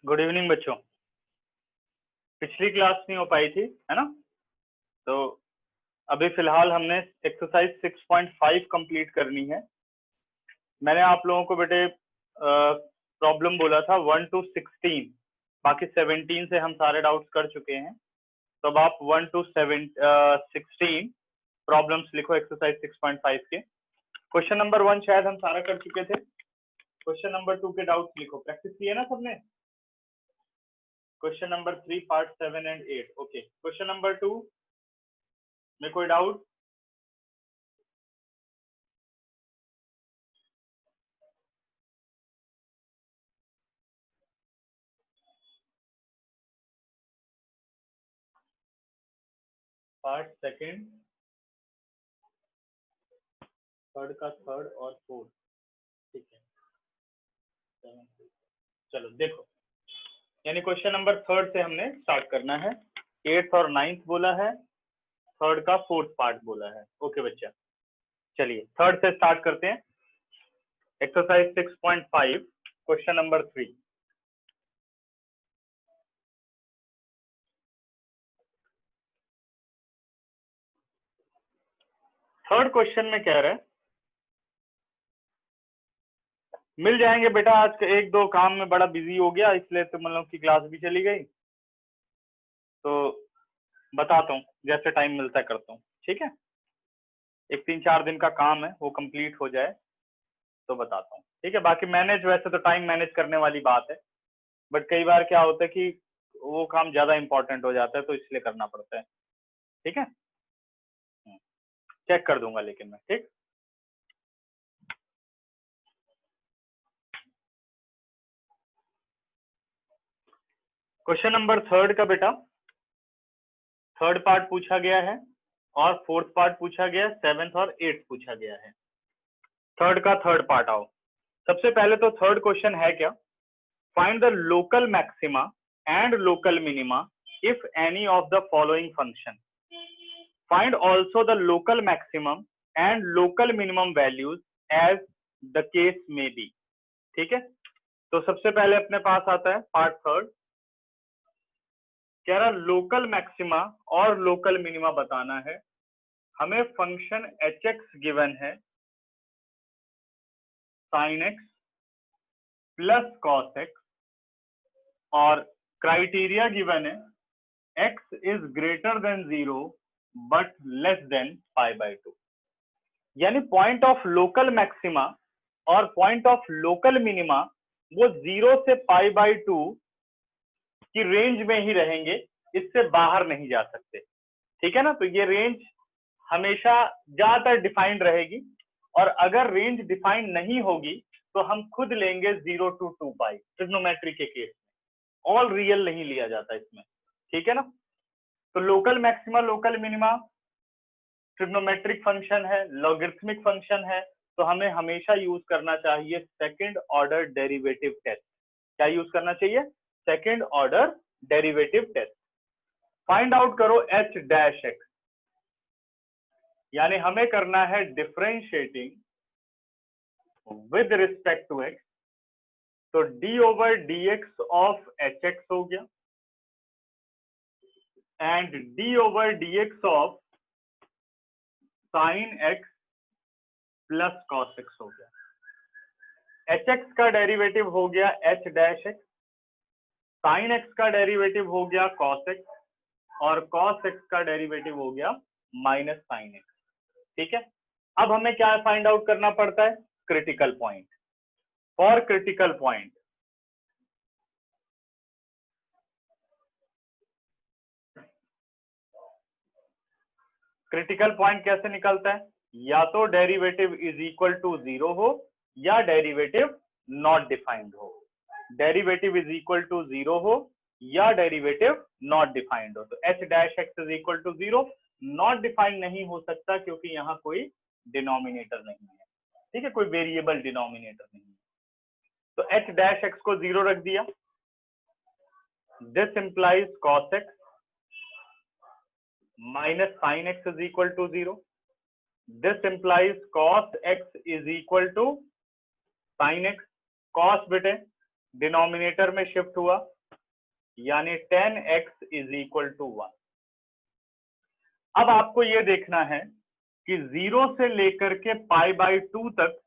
Good evening बच्चों। पिछली class नहीं हो पाई थी, है ना? तो अभी फिलहाल हमने एक्सरसाइज 6.5 कंप्लीट करनी है। मैंने आप लोगों को बेटे प्रॉब्लम बोला था 1 to 16, बाकी 17 से हम सारे डाउट्स कर चुके हैं। तो अब आप 1 to 16 प्रॉब्लम्स लिखो एक्सरसाइज 6.5 के। क्वेश्चन नंबर 1 शायद हम सारा कर चुके थे। क्वेश्चन नंबर 2 के डाउट्स लिखो। प्रैक्टिस किए ना सबने? Question number 3 part 7 and 8। Okay, question number 2 में कोई डाउट? पार्ट सेकंड, थर्ड का थर्ड और फोर्थ, ठीक है। चलो देखो, यानी क्वेश्चन नंबर थर्ड से हमने स्टार्ट करना है। 8th और 9th बोला है, थर्ड का फोर्थ पार्ट बोला है। ओके बच्चा, चलिए थर्ड से स्टार्ट करते हैं। Exercise 6.5 question number 3। Third question में कह रहे हैं, मिल जाएंगे बेटा। आज के एक दो काम में बड़ा बिजी हो गया, इसलिए तो मतलब की क्लास भी चली गई। तो बताता हूँ, जैसे टाइम मिलता है करता हूँ, ठीक है? एक 3-4 दिन का काम है, वो कंप्लीट हो जाए तो बताता हूँ, ठीक है? बाकी मैनेज, वैसे तो टाइम मैनेज करने वाली बात है, बट कई बार क्या होता है कि वो काम ज्यादा इंपॉर्टेंट हो जाता है, तो इसलिए करना पड़ता है, ठीक है? चेक कर दूंगा लेकिन मैं, ठीक। क्वेश्चन नंबर थर्ड का बेटा थर्ड पार्ट पूछा गया है और फोर्थ पार्ट पूछा गया है, 7th और 8th पूछा गया है। थर्ड का थर्ड पार्ट आओ। सबसे पहले तो थर्ड क्वेश्चन है क्या? Find the local maxima and local minima if any of the following function. Find also the local maximum and local minimum values as the case में बी। ठीक है, तो सबसे पहले अपने पास आता है पार्ट थर्ड। कह रहा लोकल मैक्सिमा और लोकल मिनिमा बताना है। हमें फंक्शन hx गिवन है sin x plus cos x, और क्राइटेरिया गिवन है x is greater than 0 but less than π/2। यानी पॉइंट ऑफ लोकल मैक्सिमा और पॉइंट ऑफ लोकल मिनिमा वो 0 से π/2 की रेंज में ही रहेंगे, इससे बाहर नहीं जा सकते, ठीक है ना? तो ये रेंज हमेशा ज्यादातर डिफाइंड रहेगी, और अगर रेंज डिफाइंड नहीं होगी तो हम खुद लेंगे 0 to 2π। ट्रिग्नोमेट्री के केस में ऑल रियल नहीं लिया जाता इसमें, ठीक है ना? तो local maxima local minima trigonometric function है, लॉगरिथमिक फंक्शन है, तो हमें हमेशा यूज करना चाहिए सेकंड ऑर्डर डेरिवेटिव टेस्ट। क्या यूज करना चाहिए? Second order derivative test. Find out करो h'(x), यानी हमें करना है differentiating with respect to x। तो d/dx ऑफ hx हो गया and d/dx of sin x plus cos x हो गया। hx का डेरिवेटिव हो गया h'(x), sin x का डेरिवेटिव हो गया cos x, और cos x का डेरिवेटिव हो गया माइनस sin x। ठीक है, अब हमें क्या फाइंड आउट करना पड़ता है? Critical point. For critical point critical point कैसे निकलता है? या तो डेरिवेटिव इज इक्वल टू 0 हो या डेरिवेटिव नॉट डिफाइंड हो। डेरिवेटिव इज इक्वल टू 0 हो या डेरिवेटिव नॉट डिफाइंड हो। तो h'(x) is equal to 0 not defined नहीं हो सकता, क्योंकि यहाँ कोई डिनोमिनेटर नहीं है, ठीक है? कोई वेरिएबल डिनोमिनेटर नहीं है। तो h'(x) को 0 रख दिया। This implies cos x minus sin x is equal to 0. This implies cos x is equal to sin x. Cos बेटे डिनोमिनेटर में शिफ्ट हुआ, यानी 10x इज इक्वल टू 1। अब आपको ये देखना है कि 0 से लेकर के π/2 तक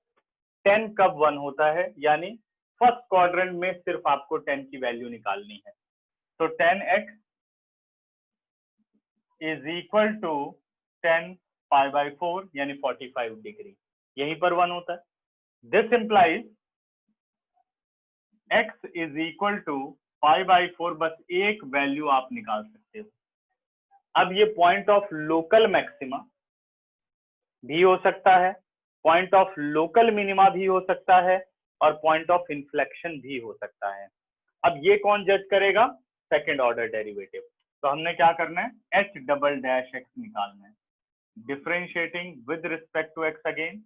10 कब 1 होता है, यानी फर्स्ट क्वाड्रेंट में सिर्फ आपको 10 की वैल्यू निकालनी है। तो 10x इज इक्वल टू 10 π/4 यानी 45 डिग्री, यहीं पर 1 होता है। This implies x is equal to π/4, बस एक वैल्यू आप निकाल सकते हो। अब ये पॉइंट ऑफ लोकल मैक्सिमा भी हो सकता है, पॉइंट ऑफ लोकल मिनिमा भी हो सकता है, और पॉइंट ऑफ इन्फ्लेक्शन भी हो सकता है। अब ये कौन जज करेगा? Second order derivative. तो हमने क्या करना है? h डबल डैश x निकालना है, differentiating with respect to x again.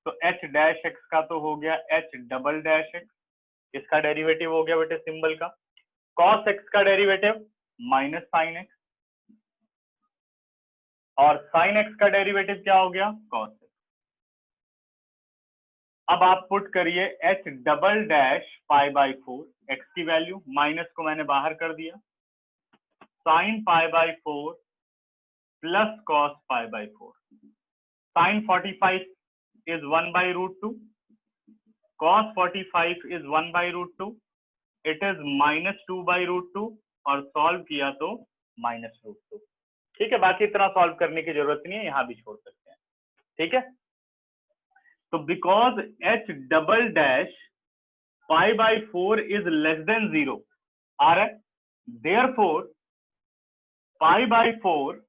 तो h डैश x का तो हो गया h डबल डैश x, इसका डेरिवेटिव हो गया बेटे सिंबल का। cos x का डेरिवेटिव माइनस साइन x, और साइन x का डेरिवेटिव क्या हो गया? cos x। अब आप पुट करिए h डबल डैश π/4, x की वैल्यू, माइनस को मैंने बाहर कर दिया, sine π/4 plus cos π/4। Sine 45 is 1/√2, cos 45 is 1/√2, it is -2/√2, और सॉल्व किया तो -√2। ठीक है, बाकी इतना सॉल्व करने की जरूरत नहीं है, यहां भी छोड़ सकते हैं। ठीक है, तो because h double dash π/4 is less than 0 आ रहा है, therefore π/4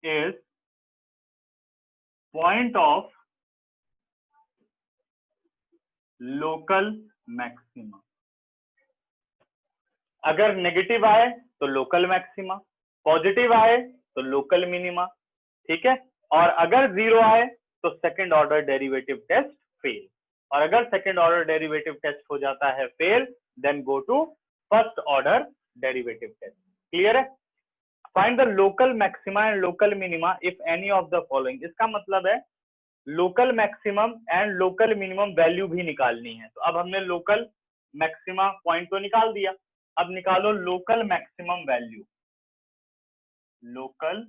is point of local maxima. अगर नेगेटिव आए तो लोकल मैक्सिमा, पॉजिटिव आए तो लोकल मिनिमा। ठीक है, और अगर 0 आए तो second order derivative test fail, और अगर सेकंड ऑर्डर डेरिवेटिव टेस्ट हो जाता है fail, then go to first order derivative test. Clear है? Find the local maxima and local minima if any of the following. इसका मतलब है local maximum and local minimum value भी निकालनी है। तो अब हमने लोकल मैक्सिमा पॉइंट तो निकाल दिया, अब निकालो local maximum value. Local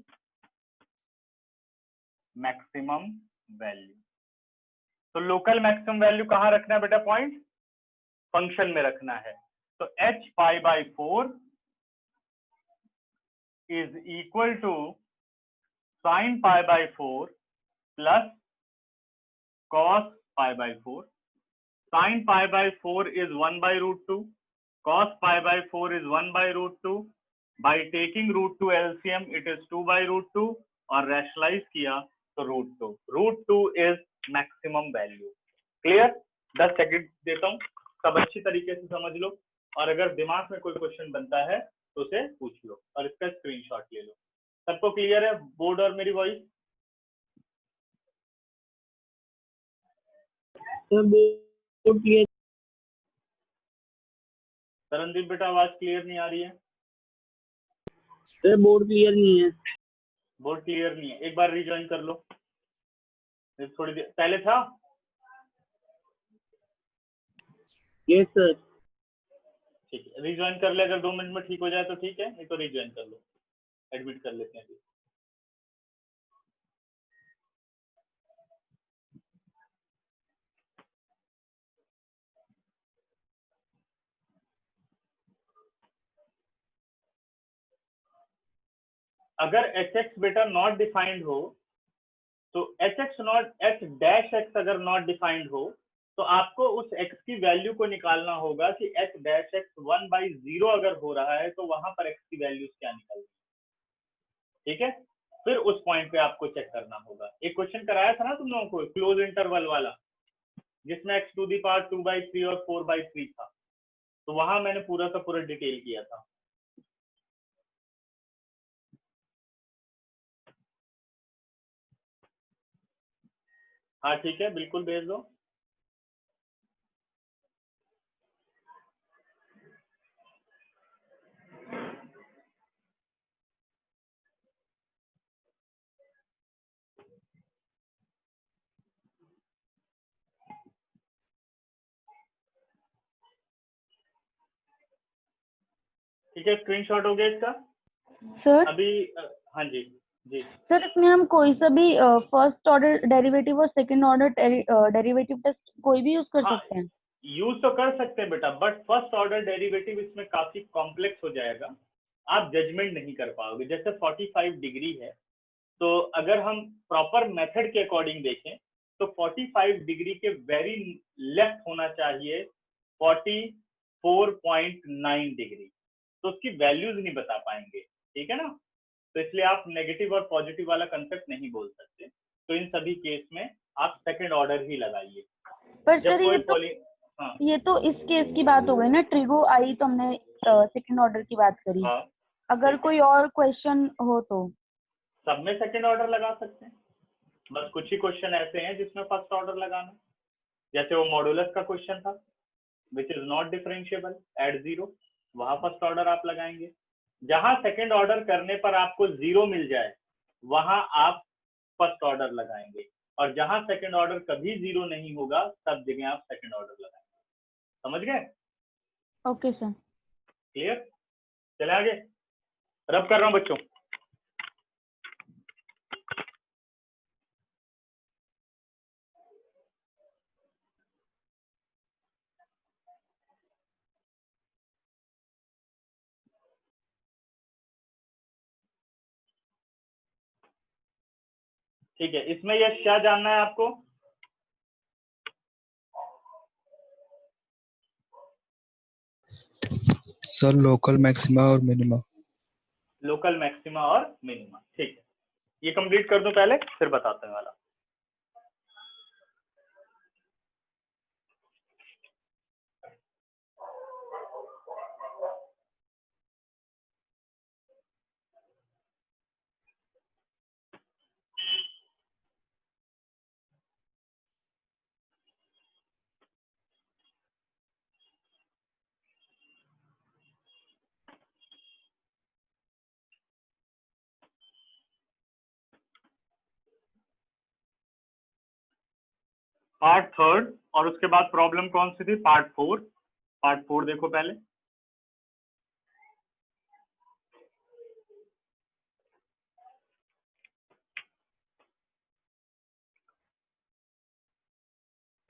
maximum value, तो लोकल मैक्सिमम वैल्यू कहां रखना है बेटा? पॉइंट फंक्शन में रखना है। तो h π/4 is equal to sine π/4 plus cos π/4। Sine π/4 is 1/√2, cos π/4 is 1/√2, by taking √2 LCM it is 2/√2, और रैशनलाइज किया तो √2। √2 is maximum value. Clear? 10 second देता हूं, सब अच्छी तरीके से समझ लो, और अगर दिमाग में कोई क्वेश्चन बनता है तो उसे पूछ लो और इसका स्क्रीनशॉट ले लो। सबको क्लियर है बोर्ड और मेरी वॉइस? क्लियर। तरनदीप बेटा आवाज क्लियर नहीं आ रही है? सर बोर्ड क्लियर नहीं है। बोर्ड क्लियर नहीं है, एक बार रिज्वाइन कर लो। थोड़ी देर पहले था। Yes sir. ठीक है, रिज्वाइन कर ले, अगर 2 मिनट में ठीक हो जाए तो ठीक है, नहीं तो रिज्वाइन कर लो, एडमिट कर लेते हैं अभी। अगर एच एक्स बेटा नॉट डिफाइंड हो, तो H x not H dash x अगर नॉट डिफाइंड हो, तो आपको उस x की वैल्यू को निकालना होगा कि h डैश एक्स 1/0 अगर हो रहा है तो वहां पर x की वैल्यूज क्या निकलती है। ठीक है, फिर उस पॉइंट पे आपको चेक करना होगा। एक क्वेश्चन कराया था ना तुम लोगों को क्लोज इंटरवल वाला, जिसमें x⁻² 2/3 और 4/3 था, तो वहां मैंने पूरा का पूरा डिटेल किया था। हाँ ठीक है, बिल्कुल भेज दो। ठीक है, स्क्रीनशॉट हो गया इसका सर अभी। हाँ जी जी। सर इसमें हम कोई सा भी फर्स्ट ऑर्डर डेरिवेटिव और सेकंड ऑर्डर डेरिवेटिव टेस्ट कोई भी यूज कर हाँ, सकते हैं? यूज तो कर सकते हैं बेटा, बट फर्स्ट ऑर्डर डेरिवेटिव इसमें काफी कॉम्प्लेक्स हो जाएगा, आप जजमेंट नहीं कर पाओगे। जैसे 45 डिग्री है, तो अगर हम प्रॉपर मेथड के अकॉर्डिंग देखें तो 45 डिग्री के वेरी लेफ्ट होना चाहिए 44.9 डिग्री, तो उसकी वैल्यूज नहीं बता पाएंगे, ठीक है ना। तो इसलिए आप नेगेटिव और पॉजिटिव वाला कंसेप्ट नहीं बोल सकते। तो इन सभी केस में आप सेकंड ऑर्डर ही लगाइए। पर जब सर कोई हाँ ये तो इस केस की बात हो गई ना, ट्रिगो आई तो हमने सेकंड ऑर्डर की बात करी। हाँ, अगर कोई और क्वेश्चन हो तो सब में सेकंड ऑर्डर लगा सकते हैं, बस कुछ ही क्वेश्चन ऐसे हैं जिसमें फर्स्ट ऑर्डर लगाना, जैसे वो मॉडुलस का क्वेश्चन था which is not differentiable eight zero, वहां फर्स्ट ऑर्डर आप लगाएंगे। जहां सेकंड ऑर्डर करने पर आपको जीरो मिल जाए वहां आप फर्स्ट ऑर्डर लगाएंगे, और जहां सेकंड ऑर्डर कभी जीरो नहीं होगा सब जगह आप सेकंड ऑर्डर लगाएंगे। समझ गए? Okay sir. क्लियर? चले आगे, रब कर रहा हूं बच्चों। ठीक है, इसमें यह क्या जानना है आपको? सर लोकल मैक्सिमा और मिनिमा। लोकल मैक्सिमा और मिनिमा, ठीक है, ये कंप्लीट कर दूं पहले फिर बताते हैं वाला। पार्ट थर्ड, और उसके बाद प्रॉब्लम कौन सी थी? Part four. पार्ट फोर देखो पहले।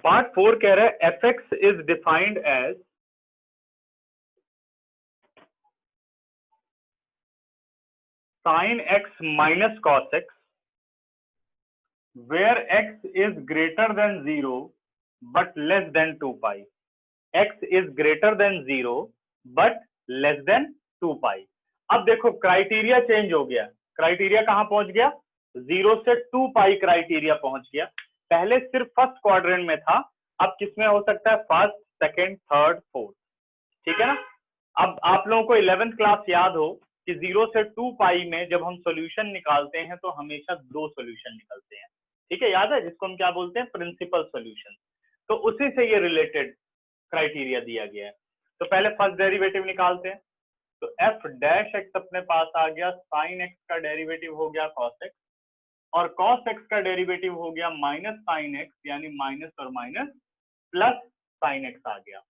पार्ट फोर कह रहा है f x is defined as sine x minus cos x where x is greater than zero but less than 2 pi. X is greater than zero but less than 2 pi. अब देखो criteria change हो गया, criteria कहां पहुंच गया? 0 से 2 पाई criteria पहुंच गया। पहले सिर्फ फर्स्ट क्वाड्रेंट में था, अब किसमें हो सकता है? फर्स्ट, सेकंड, थर्ड, फोर्थ, ठीक है ना। अब आप लोगों को 11th क्लास याद हो कि 0 से 2 पाई में जब हम सॉल्यूशन निकालते हैं तो हमेशा दो सॉल्यूशन निकलते हैं, ठीक है, याद है, जिसको हम क्या बोलते हैं? Principal solution. तो उसी से ये रिलेटेड क्राइटेरिया दिया गया है। तो पहले फर्स्ट डेरिवेटिव निकालते हैं। तो एफ डैश एक्स अपने पास आ गया, साइन एक्स का डेरिवेटिव हो गया कॉस एक्स, और कॉस एक्स का डेरिवेटिव हो गया माइनस साइन एक्स, यानी माइनस और माइनस प्लस साइन एक्स आ गया।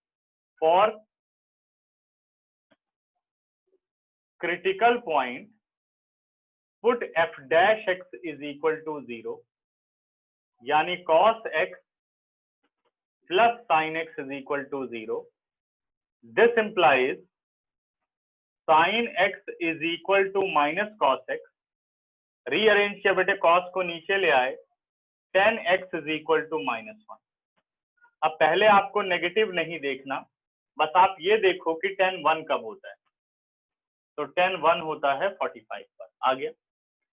For critical point put f dash x is equal to 0, यानी cos x plus sine x is equal to 0। This implies sine x is equal to minus cos x, rearrange किया बेटे, cos को नीचे ले आए, tan x is equal to -1। अब पहले आपको नेगेटिव नहीं देखना, बस आप ये देखो कि tan 1 कब होता है। तो tan 1 होता है 45 पर, आ गया।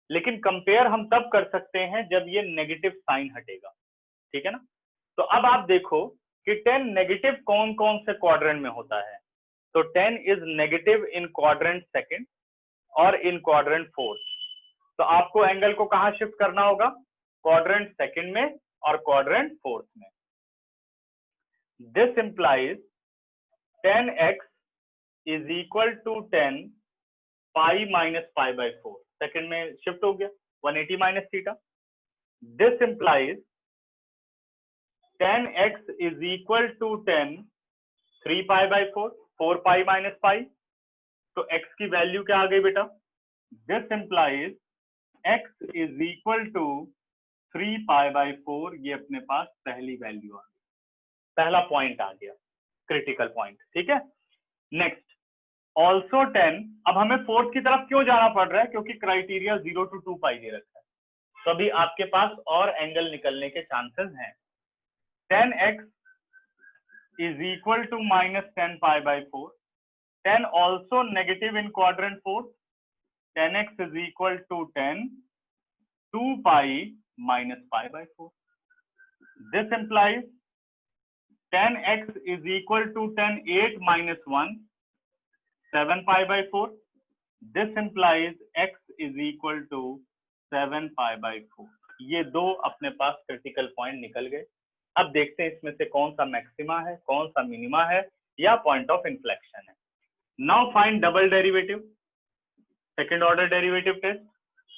लेकिन कंपेयर हम तब कर सकते हैं जब ये नेगेटिव साइन हटेगा, ठीक है ना। तो अब आप देखो कि tan नेगेटिव कौन कौन से क्वाड्रेंट में होता है। तो tan is negative in quadrant second और इन क्वाड्रेंट फोर्थ। तो आपको एंगल को कहां शिफ्ट करना होगा? क्वाड्रेंट सेकंड में और क्वाड्रेंट फोर्थ में। This implies tan x is equal to tan pi minus pi by 4, second में शिफ्ट हो गया 180 माइनस थीटा। This implies tan x is equal to tan 3 pi by 4, 4 pi minus pi, तो x की value क्या आ गई बेटा? This implies x is equal to 3 pi by 4। ये अपने पास पहली वैल्यू आ गई, पहला पॉइंट आ गया, क्रिटिकल पॉइंट। ठीक है, नेक्स्ट ऑल्सो 10। अब हमें फोर्थ की तरफ क्यों जाना पड़ रहा है? क्योंकि क्राइटेरिया 0 to 2 पाई दे रखा है, तो अभी आपके पास और एंगल निकलने के चांसेस हैं। 10x is equal to minus 10 pi by 4. 10 also negative in quadrant 4. 10x is equal to 10 2 pi minus pi by 4. This implies 10x is equal to 10 8 minus 1 7 pi by 4. This implies x is equal to 7 pi by 4. ये दो अपने पास critical point निकल गए। अब देखते हैं इसमें से कौन सा मैक्सिमा है, कौन सा मिनिमा है, या पॉइंट ऑफ इन्फ्लेक्शन है। Now find double derivative, second order derivative test.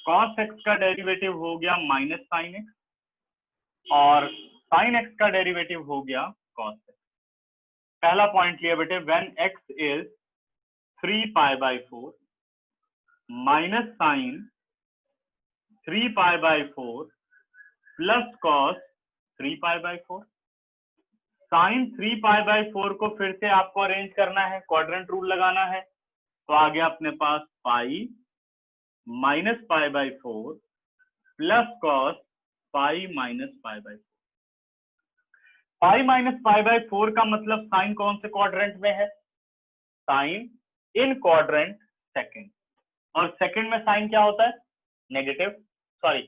cos x का डेरिवेटिव हो गया माइनस साइन x और साइन x का डेरिवेटिव हो गया cos x। पहला पॉइंट लिया बेटे, when x is 3 pi by 4 minus sine 3 pi by 4 plus cos 3 pi by 4। Sine 3 pi by 4 को फिर से आपको अरेंज करना है, क्वाड्रेंट रूल लगाना है, तो आ गया अपने पास pi minus pi by 4 plus cos pi minus pi by 4। Pi minus pi by 4 का मतलब साइन कौन से क्वाड्रेंट में है? साइन इन क्वाड्रेंट सेकंड, और सेकंड में साइन क्या होता है? नेगेटिव, सॉरी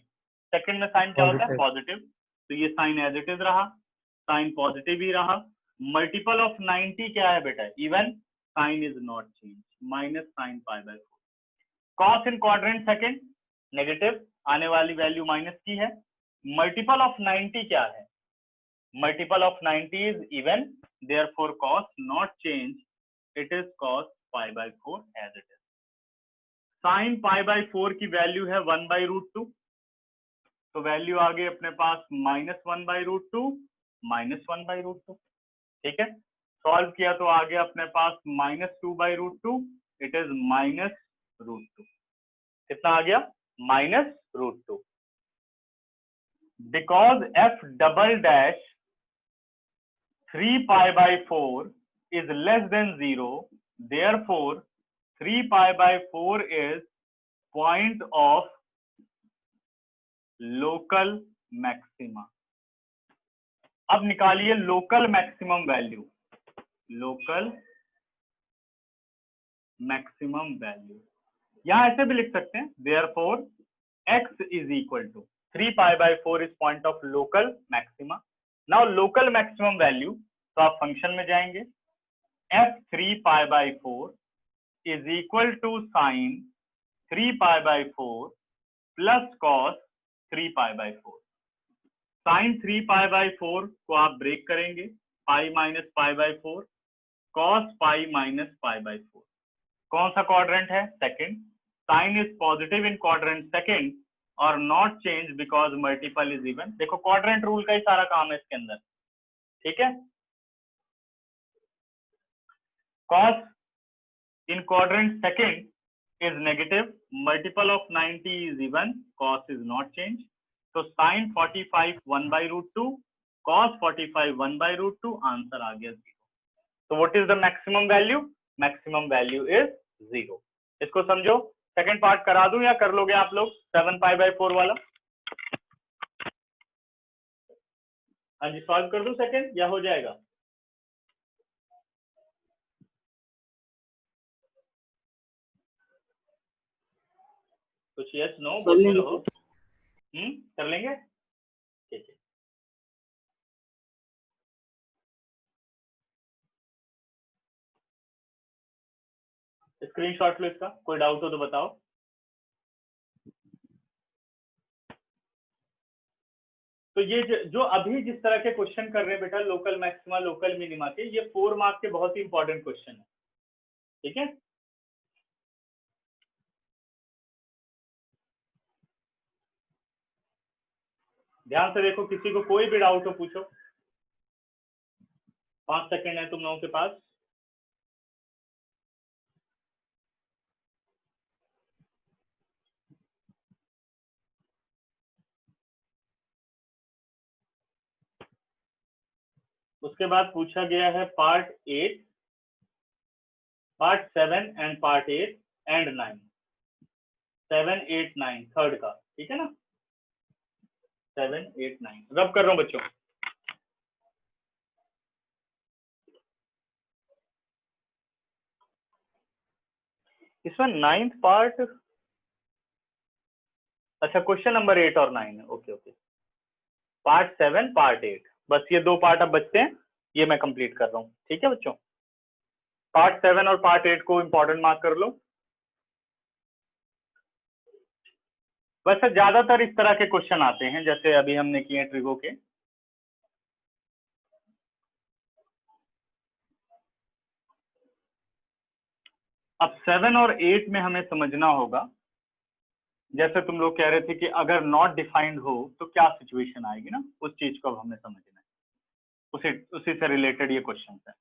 सेकंड में साइन क्या होता है? पॉजिटिव। तो ये साइन एज इट इज रहा, साइन पॉजिटिव ही रहा। मल्टीपल ऑफ 90 क्या है बेटा? Even, sine is not change, minus sign pi by 4। Cos in quadrant second negative, आने वाली वैल्यू माइनस की है। मल्टीपल ऑफ 90 क्या है? Multiple of 90 is even, therefore cos not change, it is cos pi by 4 as it is. Sine pi by 4 की value है 1 by root 2, तो value आ गई अपने पास minus 1 by root 2 minus 1 by root 2। ठीक है, सॉल्व किया तो आ गया अपने पास minus 2 by root 2, it is minus root 2। कितना आ गया? Minus root 2। Because F double dash 3 pi by 4 is less than 0, therefore 3 pi by 4 is point of local maxima. अब निकालिए local maximum value, local maximum value. यहां ऐसे भी लिख सकते हैं, therefore x is equal to 3 pi by 4 is point of local maxima. Now local maximum value, तो आप फंक्शन में जाएंगे, f 3 pi by 4 is equal to sine 3 pi by 4 plus cos 3 pi by 4। Sine 3 pi by 4 को आप break करेंगे, pi minus pi by 4, cos pi minus pi by 4। कौन सा quadrant है? Second. Sine is positive in quadrant second और not change because multiple is even. देखो quadrant rule का ही सारा काम है इसके अंदर। ठीक है, cos in quadrant second is negative, multiple of 90 is even, cos is not change. तो sin 45 1 by root 2, cos 45 1 by root 2, answer आ गया 0। तो what is the maximum value? Maximum value is 0। इसको समझो। सेकंड पार्ट करा दूं या कर लोगे आप लोग 7 पाई बाई 4 वाला? हाँ जी, सॉल्व कर दूं सेकंड या हो जाएगा? कुछ यस नो बोलते रहो। कर लेंगे, ठीक है। स्क्रीनशॉट लो इसका, कोई डाउट हो तो बताओ। तो ये जो अभी जिस तरह के क्वेश्चन कर रहे हैं बेटा, लोकल मैक्सिमा लोकल मिनिमा के, ये 4 मार्क के बहुत ही इंपॉर्टेंट क्वेश्चन है। ठीक है, ध्यान से देखो, किसी को कोई भी डाउट हो पूछो। 5 सेकंड है तुम लोगों के पास। उसके बाद पूछा गया है part 8, part 7 and part 8 and 9, 7, 8, 9 third का, ठीक है ना। 7, 8, 9 रब कर रहा हूं बच्चों। इसमें 9th पार्ट, अच्छा क्वेश्चन नंबर 8 और 9 है, ओके ओके। पार्ट 7 पार्ट 8, बस ये 2 पार्ट अब बचते हैं, ये मैं कंप्लीट कर रहा हूँ, ठीक है बच्चों। पार्ट 7 और पार्ट 8 को इंपॉर्टेंट मार्क कर लो। वैसे ज्यादातर इस तरह के क्वेश्चन आते हैं जैसे अभी हमने किए ट्रिगो के। अब 7 और 8 में हमें समझना होगा, जैसे तुम लोग कह रहे थे कि अगर नॉट डिफाइंड हो तो क्या सिचुएशन आएगी ना, उस चीज को अब हमें समझना है, उसी से रिलेटेड ये क्वेश्चन है।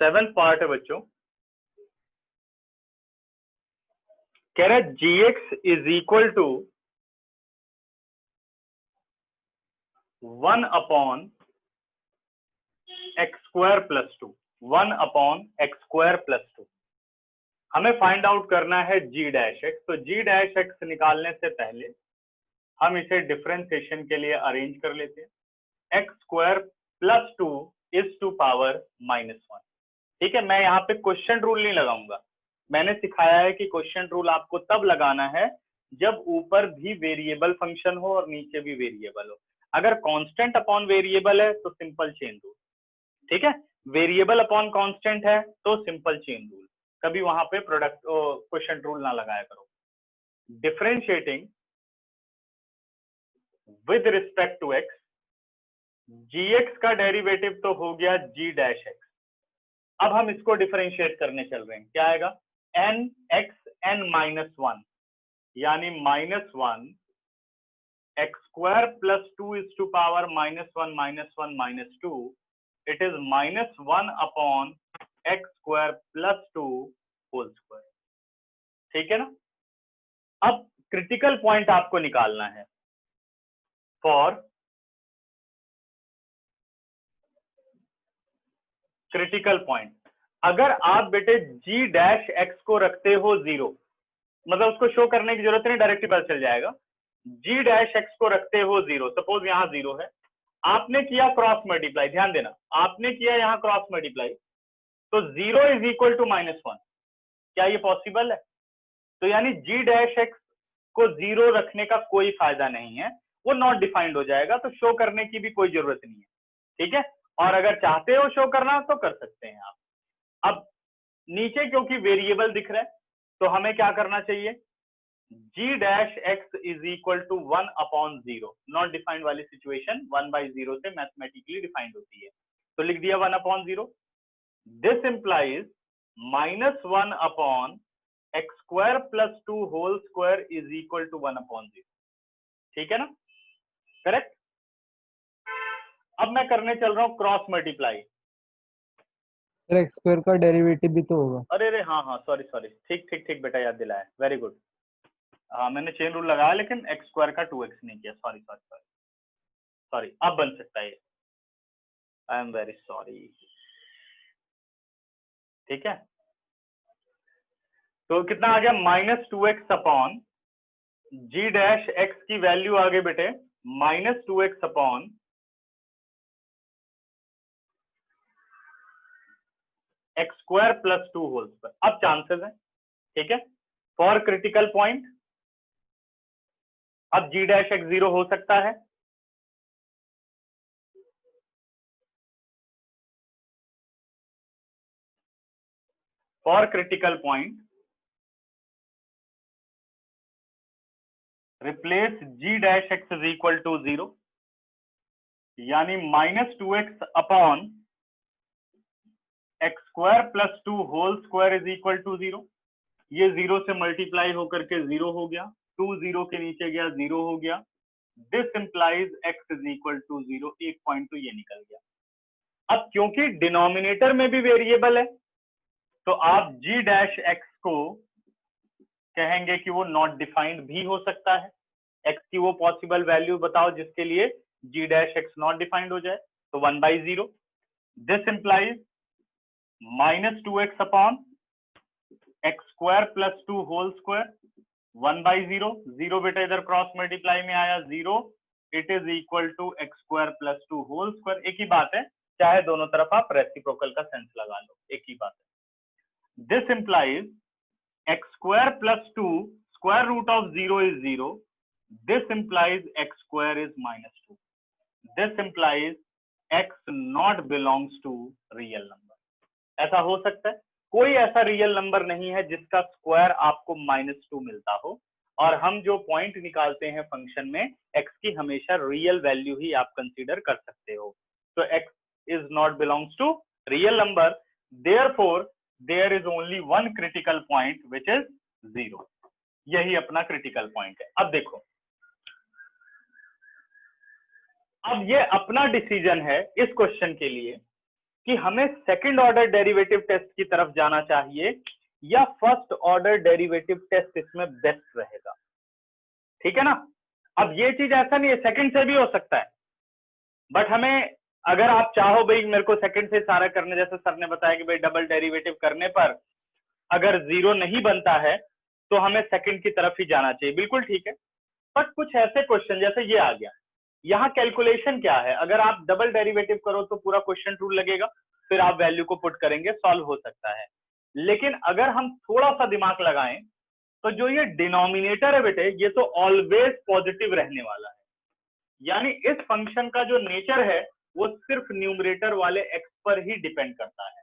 सेवन पार्ट है बच्चों, कह रहा है gx is equal to 1 upon x square plus 2, 1 upon x square plus 2। हमें फाइंड आउट करना है g डैश एक्स। तो g डैश एक्स निकालने से पहले हम इसे डिफरेंशिएशन के लिए अरेंज कर लेते हैं। X square plus 2 is to power -1, ठीक है। मैं यहाँ पे क्वेश्चन रूल नहीं लगाऊंगा, मैंने सिखाया है कि क्वेश्चन रूल आपको तब लगाना है जब ऊपर भी वेरिएबल फंक्शन हो और नीचे भी वेरिएबल हो। अगर कांस्टेंट अपॉन वेरिएबल है तो सिंपल चेन रूल, ठीक है। वेरिएबल अपॉन कांस्टेंट है तो सिंपल चेन रूल, कभी वहां पे प्रोडक्ट क्वेश्चन रूल ना लगाया करो। Differentiating with respect to x, gx का डेरिवेटिव तो हो गया g डैश एक्स। अब हम इसको डिफरेंशिएट करने चल रहे हैं, क्या आएगा n x n -1 यानी -1 x square plus 2 is to power -1 -2, it is -1 upon x square plus 2 whole square, ठीक है ना। अब क्रिटिकल पॉइंट आपको निकालना है फॉर क्रिटिकल पॉइंट। अगर आप बेटे g डैश x को रखते हो 0, मतलब उसको शो करने की जरूरत नहीं, डायरेक्टली पता चल जाएगा। g डैश x को रखते हो 0, सपोज यहाँ 0 है, आपने किया क्रॉस मल्टीप्लाई, ध्यान देना आपने किया यहाँ क्रॉस मल्टीप्लाई, तो 0 इज इक्वल टू -1, क्या ये पॉसिबल है? तो यानी g डैश x को 0 रखने का कोई फायदा नहीं है, वो नॉट डिफाइंड हो जाएगा, तो शो करने की भी कोई जरूरत नहीं है, ठीक है। और अगर चाहते हो शो करना तो कर सकते हैं आप। अब नीचे क्योंकि वेरिएबल दिख रहा है तो हमें क्या करना चाहिए, g dash x is equal to 1 upon 0, not defined वाली सिचुएशन 1/0 से मैथमेटिकली डिफाइंड होती है, तो लिख दिया 1 upon 0। This implies -1 upon x square plus 2 whole square is equal to 1 upon 0, ठीक है ना, करेक्ट। अब मैं करने चल रहा हूं cross multiply. Sir x square का डेरिवेटिव भी तो होगा। अरे रे हाँ हाँ सॉरी सॉरी, ठीक ठीक ठीक बेटा, याद दिलाया, वेरी गुड। हाँ मैंने चेन रूल लगाया लेकिन एक्स स्क्वायर का 2x नहीं किया, सॉरी सॉरी सॉरी सॉरी। अब बन सकता है, आई एम वेरी सॉरी, ठीक है। तो कितना आ गया, -2x upon g dash x की वैल्यू आ गई बेटे -2x upon x square plus 2 whole square. अब चांसेस है, ठीक है, फॉर क्रिटिकल पॉइंट अब g डैश x 0 हो सकता है, for critical point replace g dash x is equal to 0, यानी -2x upon x square plus 2 whole square is equal to 0। ये 0 से मल्टीप्लाई होकर के 0 हो गया, 2 0 के नीचे गया 0 हो गया। This implies x is equal to 0, एक पॉइंट तो ये निकल गया। अब क्योंकि डिनोमिनेटर में भी वेरिएबल है तो आप g डैश x को कहेंगे कि वो नॉट डिफाइंड भी हो सकता है। x की वो पॉसिबल वैल्यू बताओ जिसके लिए g dash x not defined हो जाए, तो 1/0। This implies -2x upon x square plus 2 whole square 1/0। 0 बेटा इधर क्रॉस मल्टीप्लाई में आया 0, it is equal to x square plus 2 whole square. एक ही बात है, चाहे दोनों तरफ आप रेसिप्रोकल का सेंस लगा लो, एक ही बात है। This implies x square plus 2 square root of 0 is 0. This implies x square is -2. This implies x not belongs to real number. ऐसा हो सकता है? कोई ऐसा रियल नंबर नहीं है जिसका स्क्वायर आपको -2 मिलता हो, और हम जो पॉइंट निकालते हैं फंक्शन में x की हमेशा रियल वैल्यू ही आप कंसीडर कर सकते हो। तो x is not belongs to real number, therefore there is only one critical point which is 0. यही अपना क्रिटिकल पॉइंट है। अब देखो, अब ये अपना डिसीजन है इस क्वेश्चन के लिए कि हमें सेकंड ऑर्डर डेरिवेटिव टेस्ट की तरफ जाना चाहिए या फर्स्ट ऑर्डर डेरिवेटिव टेस्ट इसमें बेस्ट रहेगा। ठीक है ना? अब ये चीज ऐसा नहीं है, सेकंड से भी हो सकता है, बट हमें अगर आप चाहो भाई मेरे को सेकंड से सारा करने, जैसे सर ने बताया कि भाई डबल डेरिवेटिव करने पर अगर 0 नहीं बनता है तो हमें सेकंड की तरफ ही जाना चाहिए, बिल्कुल ठीक है। बट कुछ ऐसे क्वेश्चन जैसे ये आ गया, यहाँ कैलकुलेशन क्या है, अगर आप डबल डेरिवेटिव करो तो पूरा क्वेश्चन रूल लगेगा, फिर आप वैल्यू को पुट करेंगे, सॉल्व हो सकता है। लेकिन अगर हम थोड़ा सा दिमाग लगाएं तो जो ये डिनोमिनेटर है बेटे, ये तो ऑलवेज पॉजिटिव रहने वाला है, यानी इस फंक्शन का जो नेचर है वो सिर्फ न्यूमरेटर वाले x पर ही डिपेंड करता है।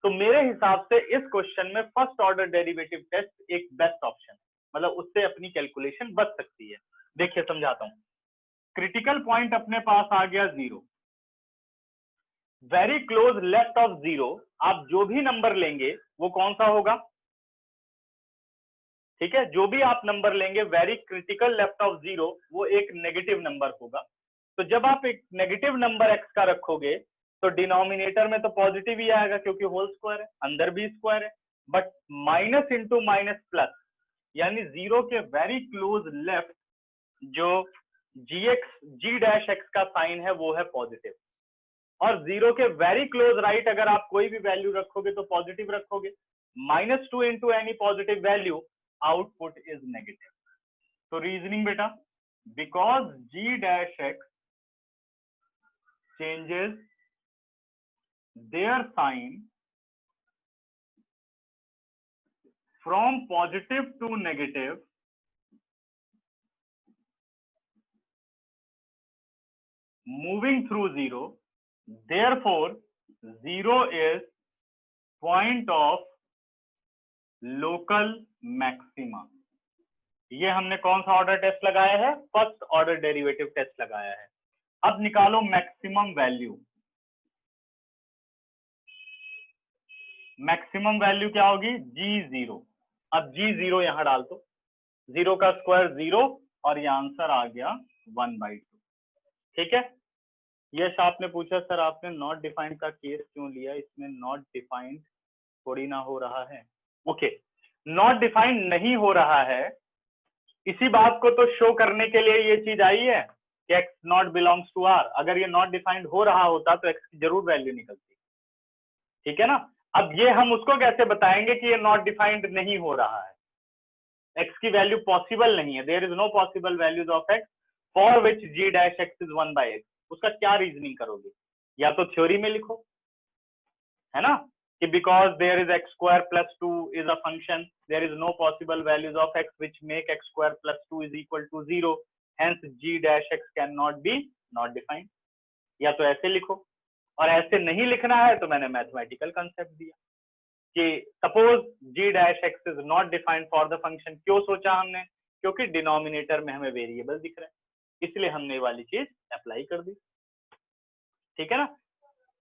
तो मेरे हिसाब से इस क्वेश्चन में फर्स्ट ऑर्डर डेरिवेटिव टेस्ट एक बेस्ट ऑप्शन है, मतलब उससे अपनी कैलकुलेशन बच सकती है। देखिए समझाता हूं। क्रिटिकल पॉइंट अपने पास आ गया 0, वेरी क्लोज लेफ्ट ऑफ 0 आप जो भी नंबर लेंगे वो कौन सा होगा? ठीक है, जो भी आप नंबर लेंगे वेरी क्रिटिकल लेफ्ट ऑफ 0 वो एक नेगेटिव नंबर होगा। तो जब आप एक नेगेटिव नंबर x का रखोगे तो डिनोमिनेटर में तो पॉजिटिव ही आएगा क्योंकि होल स्क्वायर है, अंदर भी स्क्वायर है, but minus into minus plus, यानी 0 के वेरी क्लोज लेफ्ट जो जी डैश x का साइन है वो है पॉजिटिव, और 0 के वेरी क्लोज राइट अगर आप कोई भी वैल्यू रखोगे तो पॉजिटिव रखोगे। -2 into any positive value, output is negative. तो रीजनिंग बेटा, because g dash x changes their sign from positive to negative, moving through 0, therefore 0 is point of local maxima। ये हमने कौन सा ऑर्डर टेस्ट लगाया है? फर्स्ट ऑर्डर डेरिवेटिव टेस्ट लगाया है। अब निकालो मैक्सिमम वैल्यू। मैक्सिमम वैल्यू क्या होगी? G0। अब G0 यहां डाल दो, 0 का स्क्वायर 0 और ये आंसर आ गया 1/2। ठीक है। यश आपने पूछा सर आपने नॉट डिफाइंड का केस क्यों लिया, इसमें नॉट डिफाइंड थोड़ी ना हो रहा है। ओके, नॉट डिफाइंड नहीं हो रहा है, इसी बात को तो शो करने के लिए ये चीज आई है कि x not belongs to r। अगर ये नॉट डिफाइंड हो रहा होता तो x की जरूर वैल्यू निकलती। ठीक है ना। अब ये हम उसको कैसे बताएंगे कि ये नॉट डिफाइंड नहीं हो रहा है, x की वैल्यू पॉसिबल नहीं है, there is no possible values of x for which g dash x is 1/x। उसका क्या रीजनिंग करोगे? या तो थ्योरी में लिखो, है ना, कि because there is x square plus 2 is a function, there is no possible values of x which make x square plus 2 is equal to 0, hence g dash x can not be not defined. या तो ऐसे लिखो, और ऐसे नहीं लिखना है तो मैंने मैथमेटिकल कंसेप्ट दिया कि suppose g dash x is not defined for the function. क्यों सोचा हमने? क्योंकि डिनोमिनेटर में हमें वेरिएबल दिख रहा है, इसलिए हमने ये वाली चीज अप्लाई कर दी। ठीक है ना।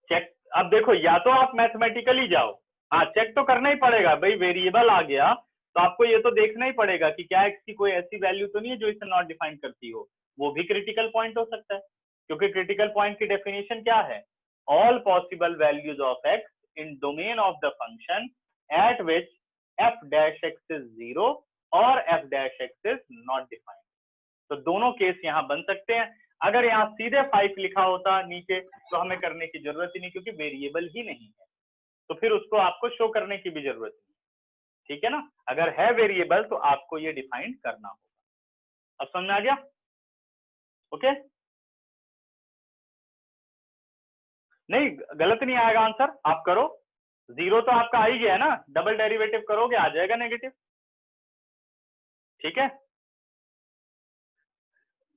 चेक, अब देखो या तो आप मैथमेटिकली जाओ, हाँ चेक तो करना ही पड़ेगा भाई, वेरिएबल आ गया तो आपको ये तो देखना ही पड़ेगा कि क्या x की कोई ऐसी वैल्यू तो नहीं है जो इसे नॉट डिफाइन करती हो, वो भी क्रिटिकल पॉइंट हो सकता है, क्योंकि क्रिटिकल पॉइंट की डेफिनेशन क्या है? All possible values of x in domain of the function at which F dash x is 0 और F dash x is not defined. तो दोनों केस यहाँ बन सकते हैं। अगर यहाँ सीधे 5 लिखा होता नीचे तो हमें करने की जरूरत ही नहीं, क्योंकि वेरिएबल ही नहीं है, तो फिर उसको आपको शो करने की भी जरूरत नहीं। ठीक है ना, अगर है वेरिएबल तो आपको ये डिफाइन करना होगा। अब समझ में आ गया? ओके, नहीं गलत नहीं आएगा आंसर, आप करो। 0 तो आपका आ ही गया है ना, डबल डेरिवेटिव करोगे आ जाएगा नेगेटिव। ठीक है,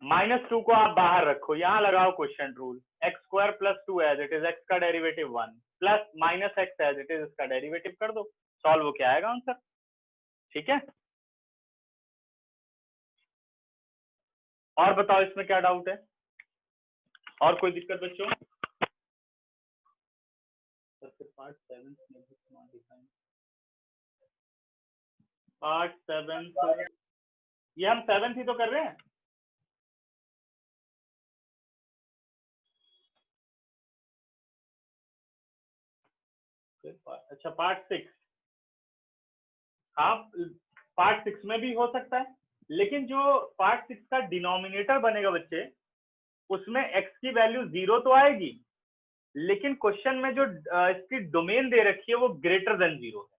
-2 को आप बाहर रखो, यहां लगाओ question rule, X square plus 2 as it is, X का derivative 1 plus minus x as it is, इसका डेरिवेटिव कर दो, सॉल्व हो क्या आएगा आंसर। ठीक है, और बताओ इसमें क्या डाउट है, और कोई दिक्कत बच्चों? पार्ट 7 ये हम 7 ही तो कर रहे हैं। अच्छा पार्ट 6, हाँ पार्ट 6 में भी हो सकता है, लेकिन जो पार्ट 6 का डिनोमिनेटर बनेगा बच्चे, उसमें x की वैल्यू 0 तो आएगी, लेकिन क्वेश्चन में जो इसकी डोमेन दे रखी है वो ग्रेटर देन 0 है।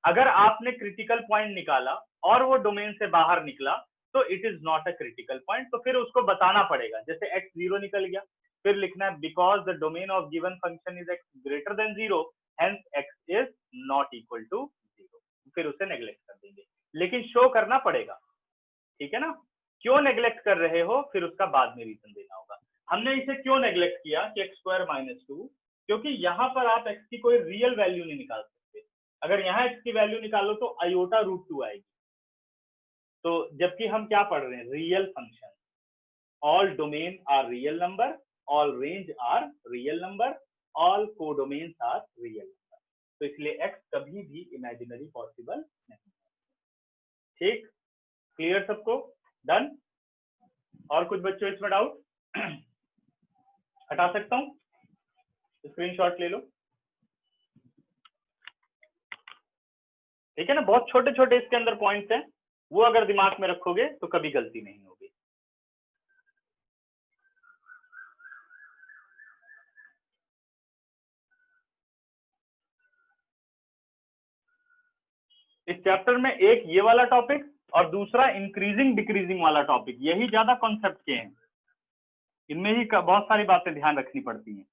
अगर आपने क्रिटिकल पॉइंट निकाला और वो डोमेन से बाहर निकला तो it is not a critical point, तो फिर उसको बताना पड़ेगा। जैसे x 0 निकल गया, फिर लिखना है because the domain of given function is x greater than 0 hence x is not equal to 0, फिर उसे नेग्लेक्ट कर देंगे, लेकिन शो करना पड़ेगा। ठीक है ना, क्यों नेग्लेक्ट कर रहे हो फिर उसका बाद में रीजन देना होगा। हमने इसे क्यों नेग्लेक्ट किया कि x स्क्वायर -2, क्योंकि यहाँ पर आप x की कोई रियल वैल्यू नहीं निकाल सकते। अगर यहाँ x की वैल्यू निकालो तो आयोटा रूट 2 आएगी, तो जबकि हम क्या पढ़ रहे हैं, real function, all domain are real number, all range are real number, all codomains are real number, तो इसलिए x कभी भी इमेजिनरी पॉसिबल नहीं है। ठीक, क्लियर सबको, डन? और कुछ बच्चों इसमें डाउट? हटा सकता हूं, स्क्रीनशॉट ले लो। ठीक है ना, बहुत छोटे छोटे इसके अंदर पॉइंट्स हैं, वो अगर दिमाग में रखोगे तो कभी गलती नहीं होगी। इस चैप्टर में एक ये वाला टॉपिक और दूसरा इंक्रीजिंग डिक्रीजिंग वाला टॉपिक, यही ज्यादा कॉन्सेप्ट के हैं, इनमें ही बहुत सारी बातें ध्यान रखनी पड़ती हैं।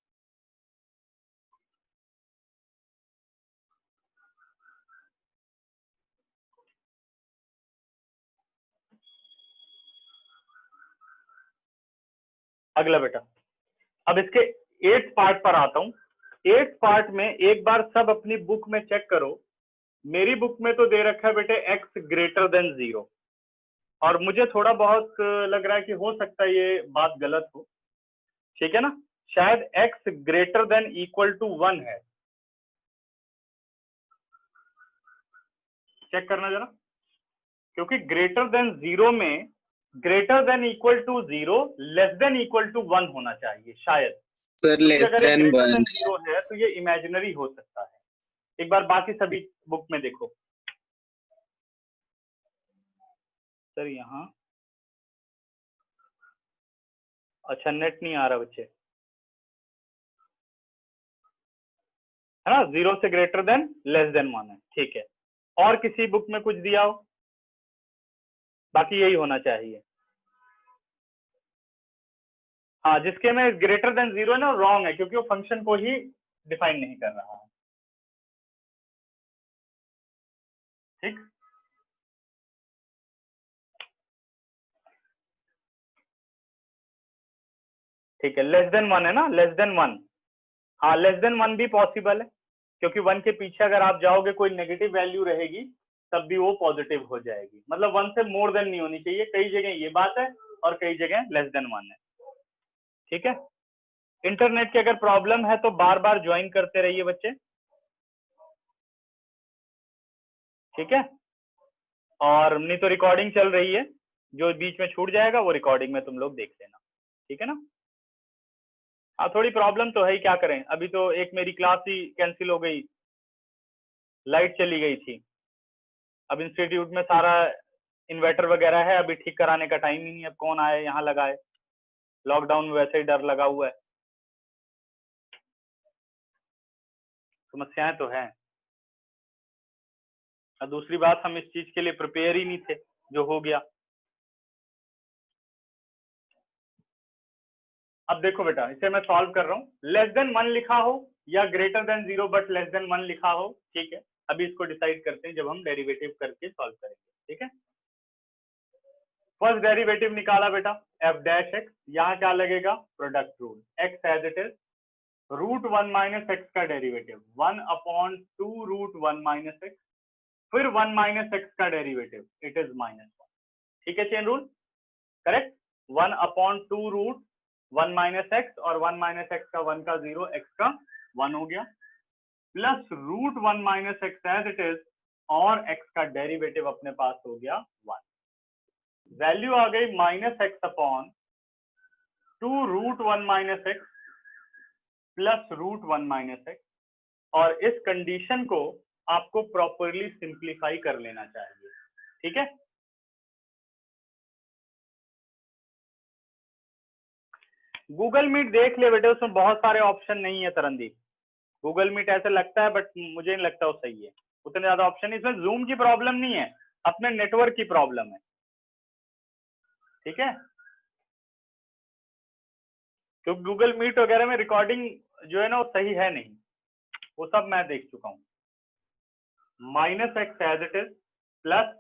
अगला बेटा, अब इसके 8th पार्ट पर आता हूं। 8th पार्ट में एक बार सब अपनी बुक में चेक करो। मेरी बुक में तो दे रखा है बेटे x ग्रेटर देन 0, और मुझे थोड़ा बहुत लग रहा है कि हो सकता है ये बात गलत हो। ठीक है ना, शायद x greater than equal to 1 है, चेक करना जरा, क्योंकि ग्रेटर देन 0 में greater than equal to 0 less than equal to 1 होना चाहिए शायद। सर लेस देन 1 0 है तो ये इमेजिनरी हो सकता है। एक बार बाकी सभी बुक में देखो। सर यहाँ अच्छा नेट नहीं आ रहा बच्चे, है ना, 0 से ग्रेटर देन लेस देन 1 है। ठीक है, और किसी बुक में कुछ दिया हो? बाकी यही होना चाहिए। हाँ, जिसके में ग्रेटर देन 0 है ना, रॉन्ग है, क्योंकि वो फंक्शन को ही डिफाइन नहीं कर रहा है। ठीक, ठीक है, लेस देन 1 है ना, लेस देन 1, हाँ लेस देन 1 भी पॉसिबल है, क्योंकि 1 के पीछे अगर आप जाओगे कोई नेगेटिव वैल्यू रहेगी तब भी वो पॉजिटिव हो जाएगी। मतलब 1 से मोर देन नहीं होनी चाहिए, कई जगह ये बात है और कई जगह लेस देन 1 है। ठीक है, इंटरनेट की अगर प्रॉब्लम है तो बार बार ज्वाइन करते रहिए बच्चे। ठीक है, और नहीं तो रिकॉर्डिंग चल रही है, जो बीच में छूट जाएगा वो रिकॉर्डिंग में तुम लोग देख लेना। ठीक है ना, हाँ थोड़ी प्रॉब्लम तो है ही, क्या करें, अभी तो एक मेरी क्लास ही कैंसिल हो गई, लाइट चली गई थी, अब इंस्टीट्यूट में सारा इन्वर्टर वगैरह है, अभी ठीक कराने का टाइम ही नहीं, अब कौन आए यहाँ लगाए, लॉकडाउन में वैसे ही डर लगा हुआ है, समस्याएं तो हैं। और दूसरी बात, हम इस चीज के लिए प्रिपेयर ही नहीं थे, जो हो गया। अब देखो बेटा, इसे मैं सॉल्व कर रहा हूँ, लेस देन 1 लिखा हो या greater than 0 but less then 1 लिखा हो, ठीक है। अभी इसको डिसाइड करते हैं जब हम डेरिवेटिव करके सॉल्व करेंगे, ठीक है। फर्स्ट डेरिवेटिव निकाला बेटा, f डैश x, यहाँ क्या लगेगा, product rule, x as it is, √1 minus x का डेरिवेटिव 1/2 √1 माइनस एक्स, फिर 1 माइनस एक्स का डेरिवेटिव, इट इज -1, ठीक है। Chain rule correct, 1/2 √1 minus x, और 1 माइनस एक्स का 1 का 0, एक्स का 1 हो गया, plus √1 minus x as it is, और एक्स का डेरिवेटिव अपने पास हो गया 1। वैल्यू आ गई -x/2 √1 minus x plus √1 minus x, और इस कंडीशन को आपको प्रॉपरली सिंप्लीफाई कर लेना चाहिए, ठीक है। गूगल मीट देख ले बेटे, उसमें बहुत सारे ऑप्शन नहीं है तरंदी, गूगल मीट ऐसे लगता है बट मुझे नहीं लगता वो सही है, उतने ज्यादा ऑप्शन। इसमें जूम की प्रॉब्लम नहीं है, अपने नेटवर्क की प्रॉब्लम है, ठीक है। क्योंकि गूगल मीट वगैरह में रिकॉर्डिंग जो है ना वो सही है नहीं, वो सब मैं देख चुका हूँ। -x as it is plus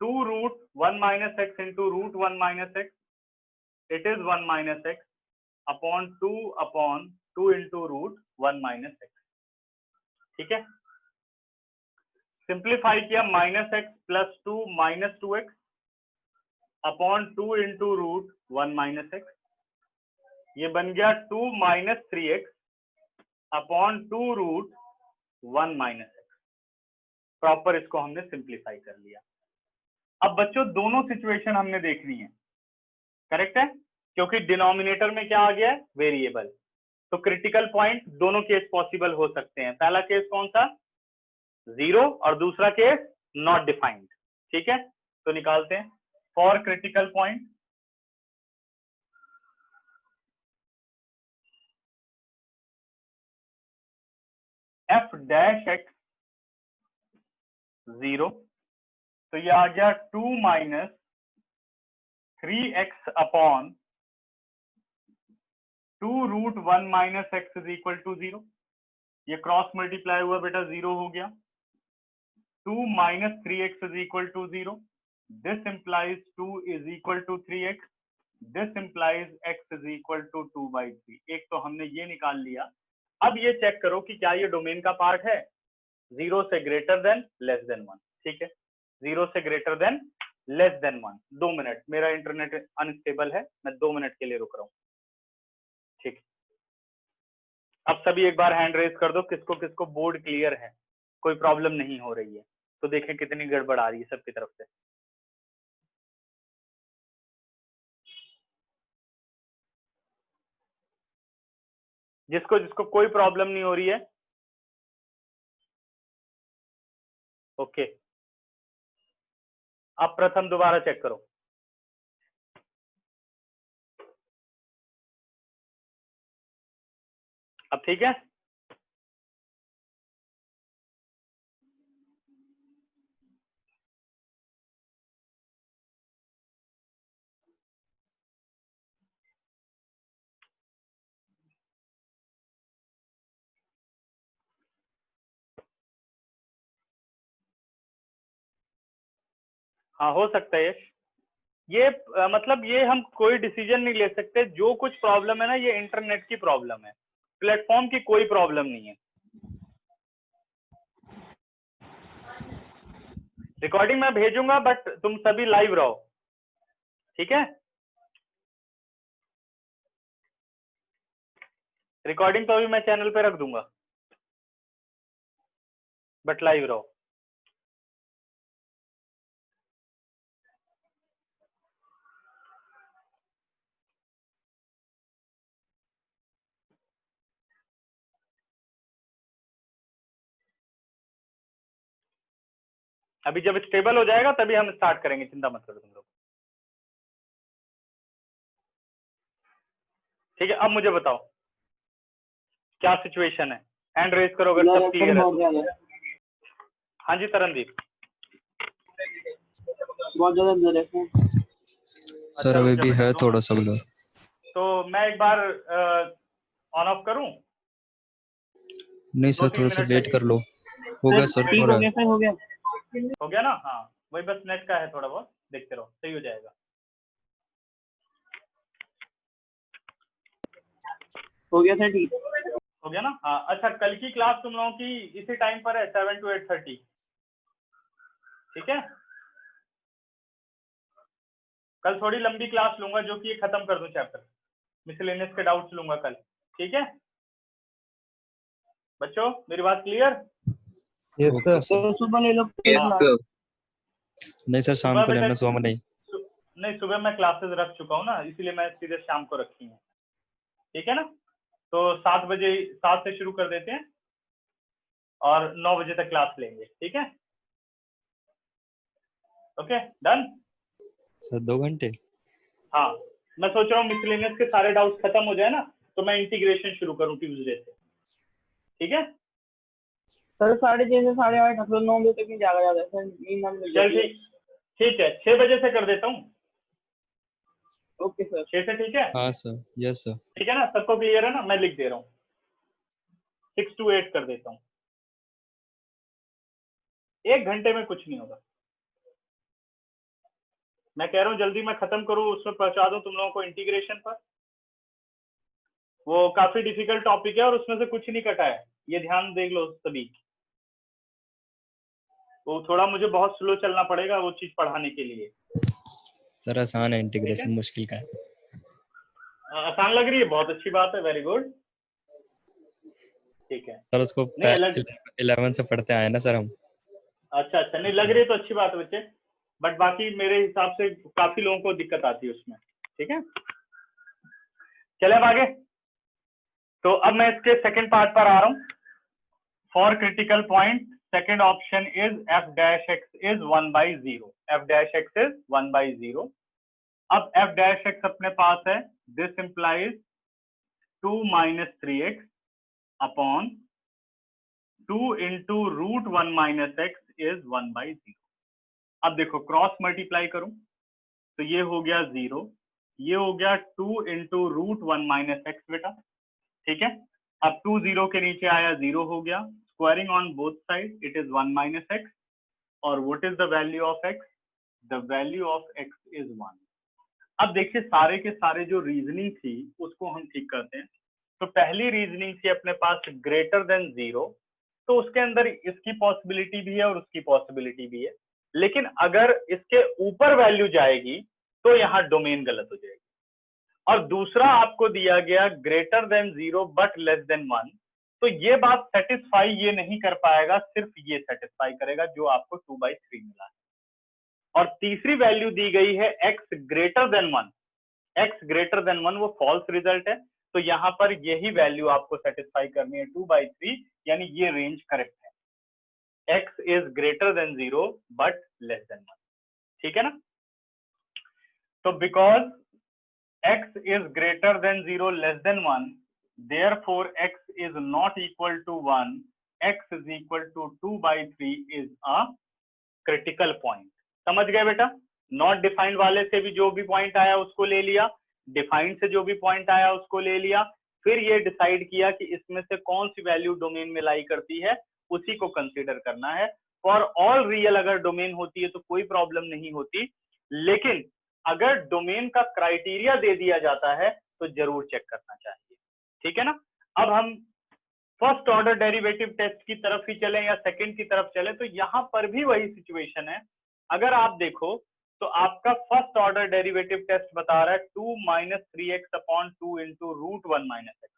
2 √1 minus x into √1 minus x, it is 1 minus x upon 2 into √1 minus x, ठीक है। सिंप्लीफाई किया, -x plus 2 minus 2x upon 2 into √1 minus x, ये बन गया 2 minus 3x upon 2 √1 minus x. Proper इसको हमने simplify कर लिया। अब बच्चों दोनों सिचुएशन हमने देखनी है, करेक्ट है, क्योंकि डिनोमिनेटर में क्या आ गया है, वेरिएबल। तो क्रिटिकल पॉइंट दोनों केस पॉसिबल हो सकते हैं। पहला केस कौन सा, 0, और दूसरा केस नॉट डिफाइंड, ठीक है। तो निकालते हैं, for critical point f dash x 0, तो ये आ गया 2 minus 3x upon 2 √1 minus x is equal to 0, ये क्रॉस मल्टीप्लाई हुआ बेटा 0 हो गया, 2 minus 3x is equal to 0, this implies 2 is equal to 3x, this implies x is equal to 2/3। एक तो हमने ये निकाल लिया। अब ये चेक करो कि क्या ये डोमेन का पार्ट है, 0 से ग्रेटर देन लेस देन 1, ठीक है, 0 से greater than less than 1। 2 minute, मेरा इंटरनेट अनस्टेबल है, मैं 2 मिनट के लिए रुक रहा हूँ, ठीक। अब सभी एक बार हैंड रेज कर दो, किसको किसको बोर्ड क्लियर है, कोई प्रॉब्लम नहीं हो रही है, तो देखें कितनी गड़बड़ आ रही है सबकी तरफ से। जिसको जिसको कोई प्रॉब्लम नहीं हो रही है, ओके। अब प्रथम दोबारा चेक करो, अब ठीक है। हाँ हो सकता है यश, ये मतलब ये हम कोई डिसीजन नहीं ले सकते, जो कुछ प्रॉब्लम है ना ये इंटरनेट की प्रॉब्लम है, प्लेटफॉर्म की कोई प्रॉब्लम नहीं है। रिकॉर्डिंग मैं भेजूंगा बट तुम सभी लाइव रहो, ठीक है। रिकॉर्डिंग तो अभी मैं चैनल पे रख दूंगा, बट लाइव रहो। अभी जब स्टेबल हो जाएगा तभी हम स्टार्ट करेंगे, चिंता मत करो तुम लोग। ठीक है, अब मुझे बताओ क्या सिचुएशन है, हैंड रेज करो अगर सब क्लियर है तो। हाँ जी तरनदीप। बहुत ज्यादा सर अभी भी है थोड़ा सा ब्लर। तो मैं एक बार ऑन ऑफ करूं? नहीं सर 2-3 थोड़ा सा मिनट वेट कर लो। हो गया सर, ठीक हो रहा हो है। गया सर, हो गया हो गया ना? हाँ वही बस नेट का है, थोड़ा बहुत देखते रहो, सही हो जाएगा। हो गया सर, ठीक हो गया ना? हाँ अच्छा, कल की क्लास तुम लोगों की इसी टाइम पर है 7 to 8:30, ठीक है? कल थोड़ी लंबी क्लास लूंगा जो कि ये खत्म कर दूं चैप्टर, मिसलेनियस के डाउट्स लूंगा कल, ठीक है बच्चों? मेरी बात clear? Yes okay sir. Sir. तो सुबह ले लो। हाँ। नहीं सर शाम सुबह को बेटा लेना, सुबह में नहीं। नहीं, सुबह मैं क्लासेस रख चुका हूँ ना, इसीलिए मैं सीधे शाम को रखी है, ठीक है ना? तो 7 बजे 7 से शुरू कर देते हैं और 9 बजे तक क्लास लेंगे, ठीक है? Okay done. सर 2 घंटे? हाँ मैं सोच रहा हूँ मिसलेनियस के सारे डाउट्स खत्म हो जाए ना, तो मैं इंटीग्रेशन शुरू करूँ ट्यूसडे से, ठीक है? सर 6:30 से 8:30 मतलब 9 बजे तक नहीं जागा जाता है सर, नींद आने लग चल जाती है। ठीक है 6 बजे से कर देता हूँ। Okay sir. 6 से ठीक है? हाँ सर, यस सर। ठीक है ना, सबको क्लियर है ना? मैं लिख दे रहा हूँ 6 to 8 कर देता हूँ। 1 घंटे में कुछ नहीं होगा, मैं कह रहा हूँ जल्दी मैं खत्म करूँ, उसमें पहुंचा दूं तुम लोगों को इंटीग्रेशन पर। वो काफी डिफिकल्ट टॉपिक है और उसमें से कुछ नहीं कटा है, ये ध्यान देख लो सभी। तो थोड़ा मुझे बहुत स्लो चलना पड़ेगा वो चीज पढ़ाने के लिए। सर आसान है, ठीक इंटीग्रेशन है? मुश्किल का है। आसान लग रही है? बहुत अच्छी बात है, वेरी गुड। ठीक है, सर उसको नहीं अलग 11 से पढ़ते आए ना सर हम। अच्छा नहीं लग रही है तो अच्छी बात है बच्चे, बट बाकी मेरे हिसाब से काफी लोगों को दिक्कत आती है उसमें, ठीक है? चले अब आगे। तो अब मैं इसके सेकंड पार्ट पर आ रहा हूँ। For critical point second option is f-x is 1/0, f-x is 1/0। अब f-x अपने पास है, this implies 2 - 3x upon 2 into √1 - x is 1/0। अब देखो क्रॉस मल्टीप्लाई करूं तो ये हो गया 0, ये हो गया 2 into √1 - x बेटा, ठीक है? अब 2 0 के नीचे आया 0 हो गया, squaring on both side it is 1 - x, और what is the value of x? The value of x is 1। अब देखिए सारे के सारे जो रीजनिंग थी उसको हम ठीक करते हैं। तो पहली रीजनिंग थी अपने पास ग्रेटर देन 0, तो उसके अंदर इसकी पॉसिबिलिटी भी है और उसकी पॉसिबिलिटी भी है, लेकिन अगर इसके ऊपर वैल्यू जाएगी तो यहाँ डोमेन गलत हो जाएगी। और दूसरा आपको दिया गया greater than 0 but less then 1, तो ये बात सेटिस्फाई ये नहीं कर पाएगा, सिर्फ ये सेटिस्फाई करेगा जो आपको 2/3 मिला है। और तीसरी वैल्यू दी गई है x greater then 1, x greater then 1 वो फॉल्स रिजल्ट है, तो यहाँ पर यही वैल्यू आपको सेटिस्फाई करनी है 2/3, यानी ये रेंज करेक्ट है। x is greater than 0 but less then 1, ठीक है ना? तो because x is greater than 0 less than 1, therefore x is not equal to 1, x is equal to 2/3 is a critical point। समझ गए बेटा? नॉट डिफाइंड वाले से भी जो भी पॉइंट आया उसको ले लिया, डिफाइंड से जो भी पॉइंट आया उसको ले लिया, फिर ये डिसाइड किया कि इसमें से कौन सी वैल्यू डोमेन में लाई करती है, उसी को कंसीडर करना है। फॉर ऑल रियल अगर डोमेन होती है तो कोई प्रॉब्लम नहीं होती, लेकिन अगर डोमेन का क्राइटेरिया दे दिया जाता है तो जरूर चेक करना चाहिए, ठीक है ना? अब हम फर्स्ट ऑर्डर डेरिवेटिव टेस्ट की तरफ ही चले या सेकंड की तरफ चले, तो यहां पर भी वही सिचुएशन है। अगर आप देखो तो आपका फर्स्ट ऑर्डर डेरिवेटिव टेस्ट बता रहा है 2 - 3x अपॉन 2 into √1 - x।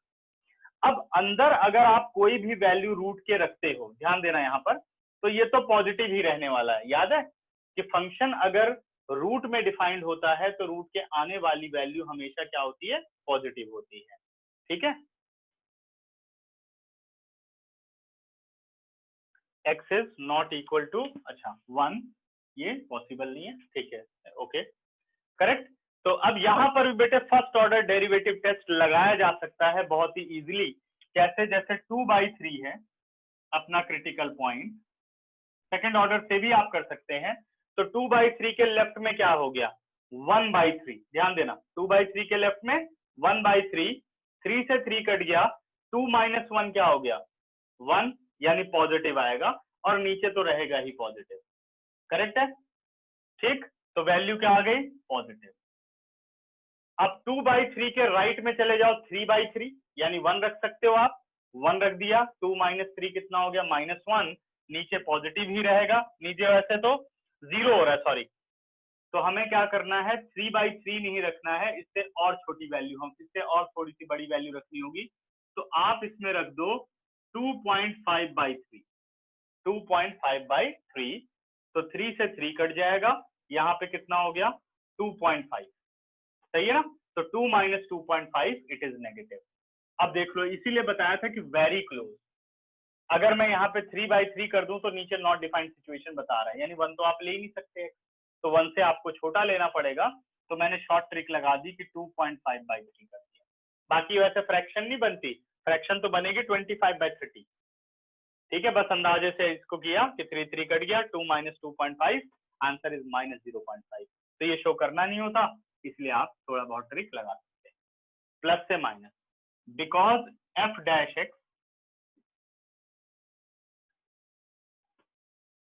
अब अंदर अगर आप कोई भी वैल्यू रूट के रखते हो, ध्यान देना यहाँ पर, तो ये तो पॉजिटिव ही रहने वाला है। याद है कि फंक्शन अगर रूट में डिफाइंड होता है तो रूट के आने वाली वैल्यू हमेशा क्या होती है? पॉजिटिव होती है, ठीक है? x is not equal to, अच्छा 1, ये पॉसिबल नहीं है, ठीक है, ओके करेक्ट। तो अब यहाँ पर भी बेटे फर्स्ट ऑर्डर डेरिवेटिव टेस्ट लगाया जा सकता है बहुत ही इजीली। कैसे? जैसे 2/3 है अपना क्रिटिकल पॉइंट, सेकंड ऑर्डर से भी आप कर सकते हैं। तो 2/3 के लेफ्ट में क्या हो गया? 1/3। ध्यान देना, 2/3 के लेफ्ट में 1/3, 3 से 3 कट गया, 2 - 1 क्या हो गया? 1, यानी पॉजिटिव आएगा, और नीचे तो रहेगा ही पॉजिटिव, करेक्ट है, ठीक। तो वैल्यू क्या आ गई? पॉजिटिव। अब 2/3 के राइट में चले जाओ, 3/3, यानी 1 रख सकते हो आप, 1 रख दिया, 2 - 3 कितना हो गया? -1, नीचे पॉजिटिव ही रहेगा, नीचे वैसे तो 0 हो रहा है, सॉरी। तो हमें क्या करना है? 3/3 नहीं रखना है, इससे और छोटी वैल्यू, हम इससे और थोड़ी सी बड़ी वैल्यू रखनी होगी। तो आप इसमें रख दो 2.5/3, 2.5/3। तो 3 से 3 कट जाएगा, यहाँ पे कितना हो गया? 2.5, सही है ना। तो 2 - 2.5 इट इज नेगेटिव। अब देख लो, इसीलिए बताया था कि वेरी क्लोज। अगर मैं यहाँ पे 3/3 कर दूं तो नीचे नॉट डिफाइंड सिचुएशन बता रहा है, यानी 1 तो आप ले ही नहीं सकते, तो 1 से आपको छोटा लेना पड़ेगा। तो मैंने शॉर्ट ट्रिक लगा दी कि 2.5/3 कर दिया। बाकी वैसे फ्रैक्शन नहीं बनती, फ्रैक्शन तो बनेगी 25/30, ठीक है। बस अंदाजे से इसको किया कि 3 कट गया, 2 - 2.5, आंसर इज -0.5। तो ये शो करना नहीं होता, इसलिए आप थोड़ा बहुत ट्रिक लगा सकते हैं, प्लस से minus. Because f'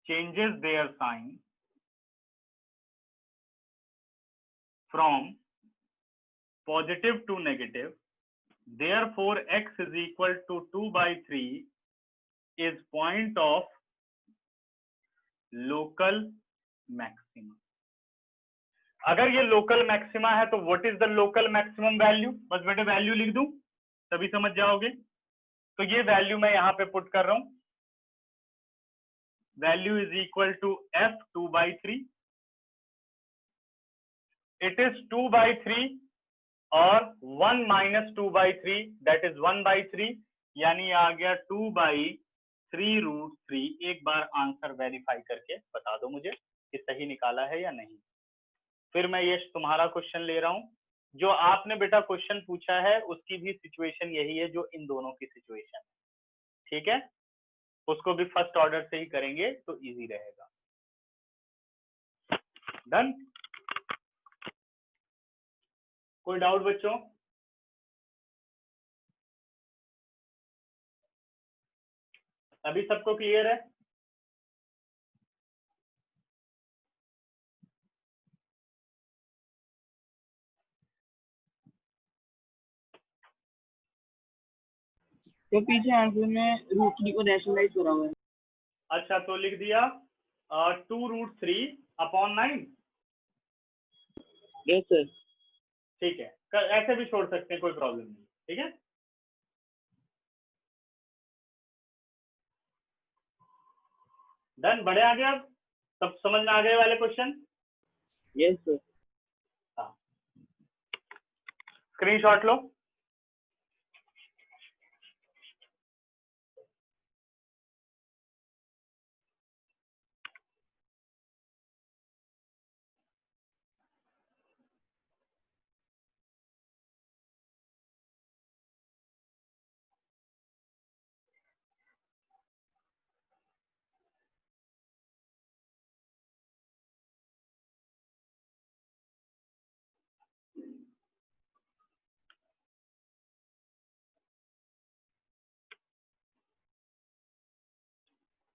changes their sign from positive to negative, therefore x is equal to 2/3 is point of local maximum। अगर ये लोकल मैक्सिमा है तो what is the local maximum value? बस बेटे वैल्यू लिख दूं, तभी समझ जाओगे। तो ये वैल्यू मैं यहाँ पे पुट कर रहा हूं, value is equal to f 2/3, it is 2/3 और 1 - 2/3 दैट इज 1/3, यानी आ गया 2/3√3। एक बार आंसर वेरीफाई करके बता दो मुझे कि सही निकाला है या नहीं। फिर मैं ये तुम्हारा क्वेश्चन ले रहा हूं, जो आपने बेटा क्वेश्चन पूछा है उसकी भी सिचुएशन यही है जो इन दोनों की सिचुएशन है, ठीक है। उसको भी फर्स्ट ऑर्डर से ही करेंगे तो इजी रहेगा। डन? कोई डाउट बच्चों? अभी सबको क्लियर है? तो पीछे आंसर में √3 को रैशनलाइज करा हुआ है। अच्छा, तो लिख दिया 2√3/9। Yes sir. ठीक है, ऐसे भी छोड़ सकते हैं, कोई प्रॉब्लम नहीं, ठीक है। डन? बड़े आ गए, अब सब समझ में आ गए वाले क्वेश्चन? Yes sir. हाँ, स्क्रीनशॉट लो।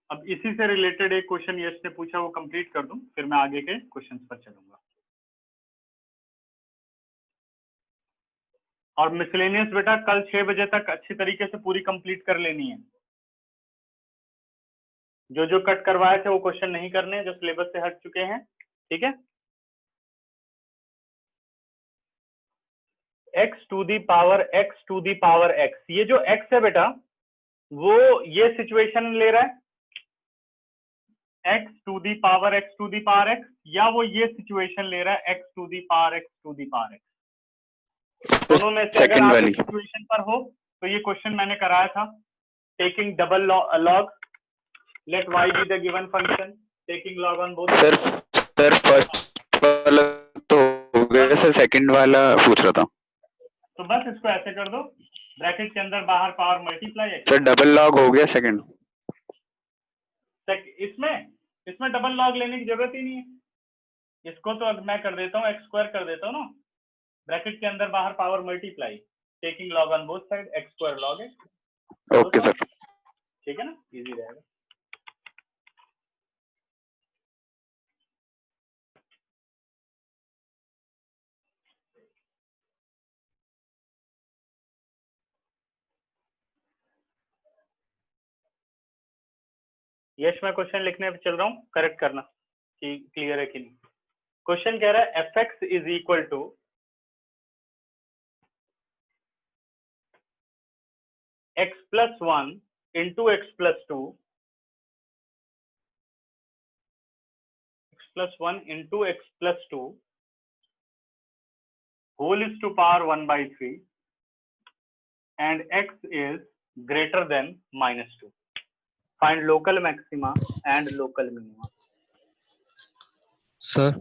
अब इसी से रिलेटेड एक क्वेश्चन यश ने पूछा, वो कंप्लीट कर दूं, फिर मैं आगे के क्वेश्चंस पर चलूंगा। और मिसलेनियस बेटा कल 6 बजे तक अच्छी तरीके से पूरी कंप्लीट कर लेनी है। जो जो कट करवाए थे वो क्वेश्चन नहीं करने, जो सिलेबस से हट चुके हैं, ठीक है। x to the power x, ये जो x है बेटा वो ये सिचुएशन ले रहा है, x to the power x, या वो ये सिचुएशन ले रहा है x to the power x। दोनों में से अगर आप इस सिचुएशन पर हो तो ये क्वेश्चन मैंने कराया था, taking double log, let y be the given function taking log on both. Sir first वाला तो हो गया सर, सेकंड वाला पूछ रहा था। तो बस इसको ऐसे कर दो, ब्रैकेट के अंदर बाहर पावर मल्टीप्लाई है। सर डबल लॉग हो गया सेकंड। इसमें डबल लॉग लेने की जरूरत ही नहीं है। इसको तो अब मैं कर देता हूँ x स्क्वायर कर देता हूँ ना, ब्रैकेट के अंदर बाहर power multiply taking log on both side x square log x। Okay sir, ठीक है ना, इजी रहेगा। यश मैं क्वेश्चन लिखने पे चल रहा हूँ, करेक्ट करना कि क्लियर है कि नहीं। क्वेश्चन कह रहा है fx is equal to x plus 1 into x plus 2, x plus 1 into x plus 2 whole is to power 1 by 3 and x is greater than -2. Find local maxima and local minima. Sir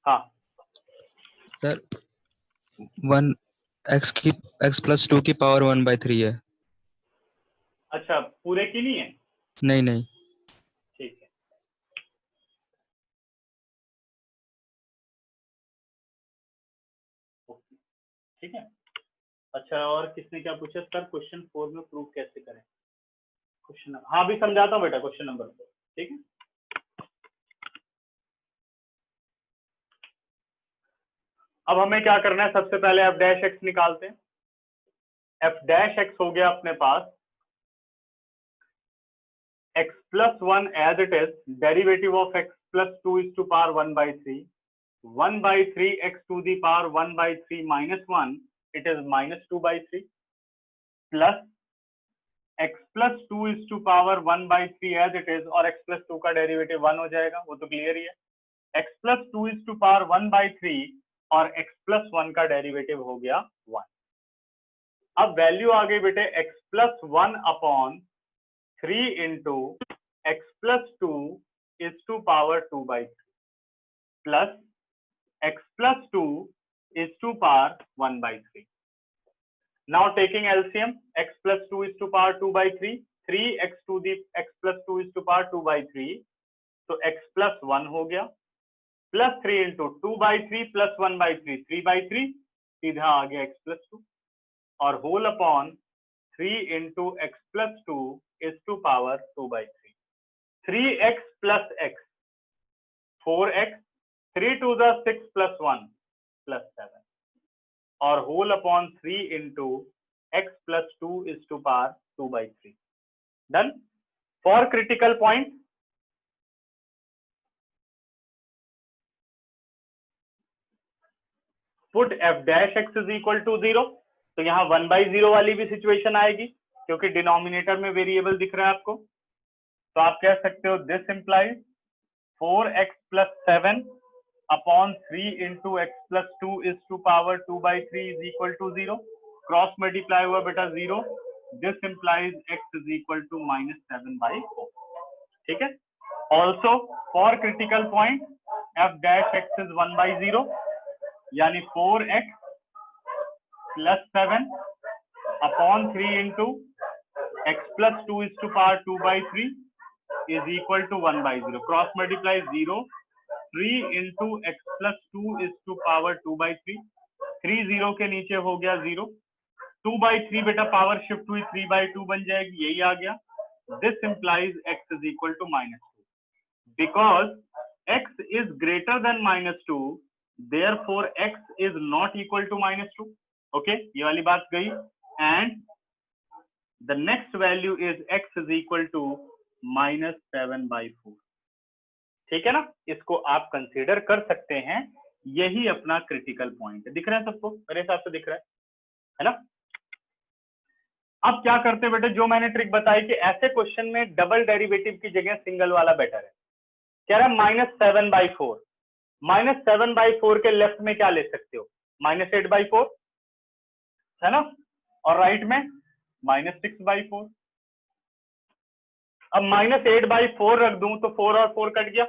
हाँ sir 1 x plus 2 की power 1/3 है। अच्छा, पूरे की नहीं है? नहीं नहीं ठीक है, ओके ठीक है। अच्छा, और किसने क्या पूछा सर, क्वेश्चन 4 में प्रूव कैसे करें? क्वेश्चन, हाँ भी समझाता हूँ बेटा क्वेश्चन नंबर 4, ठीक है। अब हमें क्या करना है, सबसे पहले f डैश x निकालते हैं। f डैश x हो गया अपने पास x plus 1 as it is, derivative of x plus 2 is to power 1/3, 1/3 x to the power 1/3 minus 1, it is -2/3, plus x plus 2 is to power 1/3 as it is, और x plus 2 का derivative 1 हो जाएगा, वो तो clear ही है। x plus 2 is to power 1/3 और x plus 1 का डेरिवेटिव हो गया 1। अब वैल्यू आ गई बेटे x plus 1 upon 3 into x plus 2 is to power 2/3 plus x plus 2 is to power 1/3. Now taking LCM, x plus 2 is to power 2/3, 3x to the x plus 2 is to power 2/3, so x plus 1 हो गया, plus 3 into 2/3 plus 1/3, 3/3, सीधा आ गया x plus 2, और whole upon 3 into x plus 2 is to power 2/3. 3x plus x, 4x, 3 to the 6 plus 1 plus 7, or whole upon 3 into x plus 2 is to power 2/3. Done. For critical point, put f dash x is equal to 0. तो यहाँ 1/0 वाली भी situation आएगी, क्योंकि denominator में variable दिख रहा है आपको, तो आप कह सकते हो this implies 4x plus 7 upon 3 into x plus 2 is to power 2/3 is equal to 0. Cross multiply हुआ बेटा 0. This implies x is equal to -7/4. ठीक है। Also for critical point, f dash x is 1/0, यानी 4x plus 7 upon 3 into x plus 2 is to power 2/3 is equal to 1/0. Cross multiply 0. 3 into x plus 2 is to power 2/3, 3 0 के नीचे हो गया 0, 2/3 बेटा power shift हुई 3/2 बन जाएगी, यही आ गया। This implies x is equal to -2. Because x is greater than -2, therefore x is not equal to -2. Okay, ये वाली बात गई। And the next value is x is equal to -7/4. ठीक है ना, इसको आप कंसीडर कर सकते हैं, यही अपना क्रिटिकल पॉइंट है। दिख रहा है सबको? मेरे हिसाब से दिख रहा है ना। अब क्या करते हैं बेटे, जो मैंने ट्रिक बताई कि ऐसे क्वेश्चन में डबल डेरिवेटिव की जगह सिंगल वाला बेटर है। कह रहा है -7/4, -7/4 के लेफ्ट में क्या ले सकते हो, -8/4 है ना, और राइट में -6/4। अब -8/4 रख दूं तो 4 और 4 कट गया,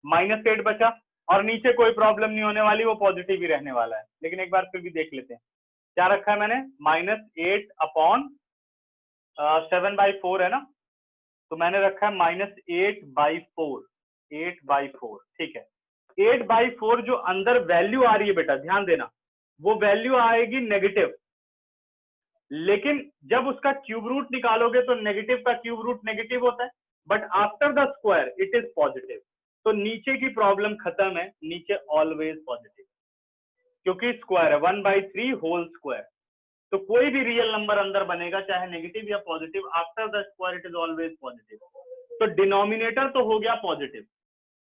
-8 बचा, और नीचे कोई प्रॉब्लम नहीं होने वाली, वो पॉजिटिव ही रहने वाला है। लेकिन एक बार फिर भी देख लेते हैं क्या रखा है मैंने, -8/7/4 है ना, तो मैंने रखा है -8/4, 8/4, ठीक है। 8/4 जो अंदर वैल्यू आ रही है बेटा, ध्यान देना, वो वैल्यू आएगी नेगेटिव, लेकिन जब उसका क्यूब रूट निकालोगे तो नेगेटिव का क्यूब रूट नेगेटिव होता है, but after the square it is positive. तो नीचे की प्रॉब्लम खत्म है, नीचे ऑलवेज पॉजिटिव, क्योंकि स्क्वायर है 1/3 होल स्क्वायर। तो कोई भी रियल नंबर अंदर बनेगा, चाहे नेगेटिव या positive, after the square it is always positive. तो डिनोमिनेटर तो हो गया पॉजिटिव,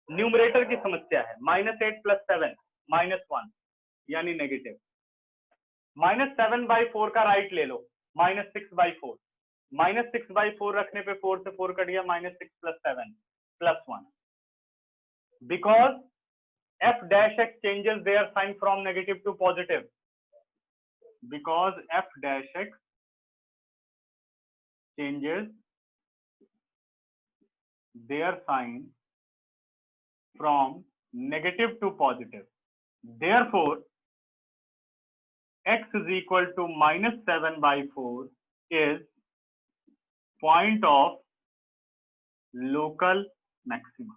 न्यूमरेटर की समस्या है, -8 + 7 -1 यानी नेगेटिव। -7/4 का राइट ले लो, -6/4, -6/4 रखने पे 4 से 4 कट गया, -6 + 7 +1, because f' changes their sign from negative to positive, because f' changes their sign from negative to positive, therefore x is equal to -7/4 is point of local maxima,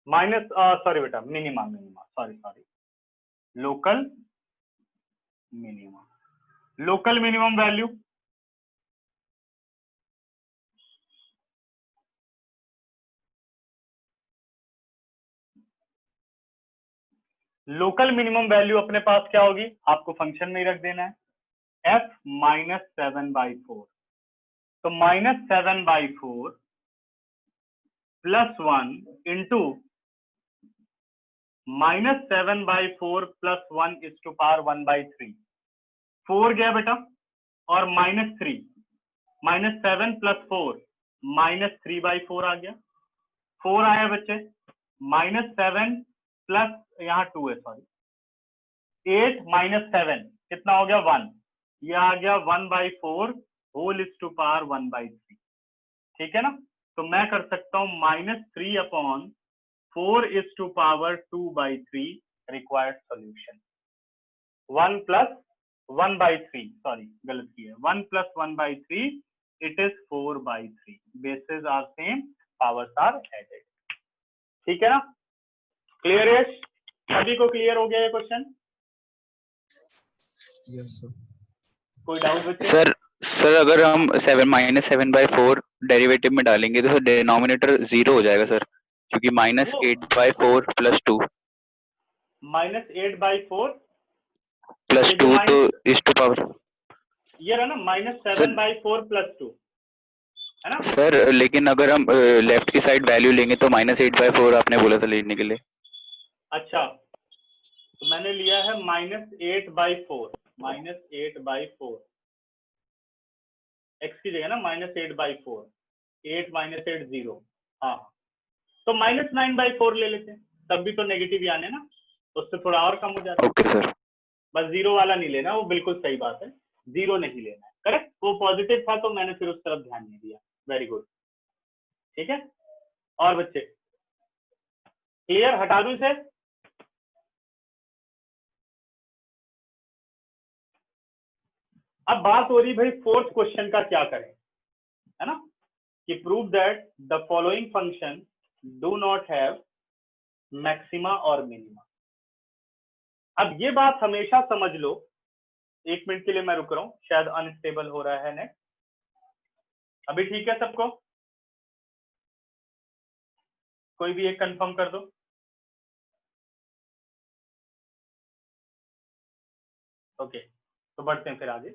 sorry beta, minima, sorry, local minimum value, local minimum value अपने पास क्या होगी, आपको function में ही रख देना है, f -7/4। तो -7/4 +1 into -7/4 +1 is to power 1/3, 4 गया बेटा, और -3, -7 + 4 -3/4 आ गया, 4 आया बच्चे, -7 प्लस यहाँ 2 है, सॉरी, 8 - 7 कितना हो गया, 1, ये आ गया 1/4 होल इज टू पावर 1/3, ठीक है ना। तो मैं कर सकता हूँ -3/4 is to power 2/3 required solution, 1 + 1/3, sorry गलत किया, 1 + 1/3 it is 4/3, basis are same, powers are added, ठीक है ना। क्लियर है, सभी को क्लियर हो गया ये क्वेश्चन, यस सर। कोई डाउट बच्चे? सर अगर हम -7/4 डेरिवेटिव में डालेंगे तो डिनोमिनेटर 0 हो जाएगा सर, क्योंकि -8/4 + 2 -8/4 + 2 तो इस टू पावर, ये रहा ना, -7/4 + 2 है ना सर लेकिन अगर हम लेफ्ट की साइड वैल्यू लेंगे तो -8/4 आपने बोला था लेने के लिए। अच्छा, तो मैंने लिया है -8/4, -8/4 x की जगह ना, -8/4, 8 - 8 0, हाँ, तो -9/4 ले लेते हैं, तब भी तो नेगेटिव ही आने ना, उससे थोड़ा और कम हो जाता है। ओके सर, बस 0 वाला नहीं लेना, वो बिल्कुल सही बात है, 0 नहीं लेना है, करेक्ट, वो पॉजिटिव था तो मैंने फिर उस तरफ ध्यान नहीं दिया, वेरी गुड, ठीक है। और बच्चे क्लियर, हटा दूं इसे? अब बात हो रही भाई फोर्थ क्वेश्चन का क्या करें, है ना, कि prove that the following function do not have maxima और मिनिमा। अब ये बात हमेशा समझ लो, 1 मिनट के लिए मैं रुक रहा हूं, शायद अनस्टेबल हो रहा है नेट, अभी ठीक है सबको, कोई भी एक कंफर्म कर दो। ओके, तो बढ़ते हैं फिर आगे।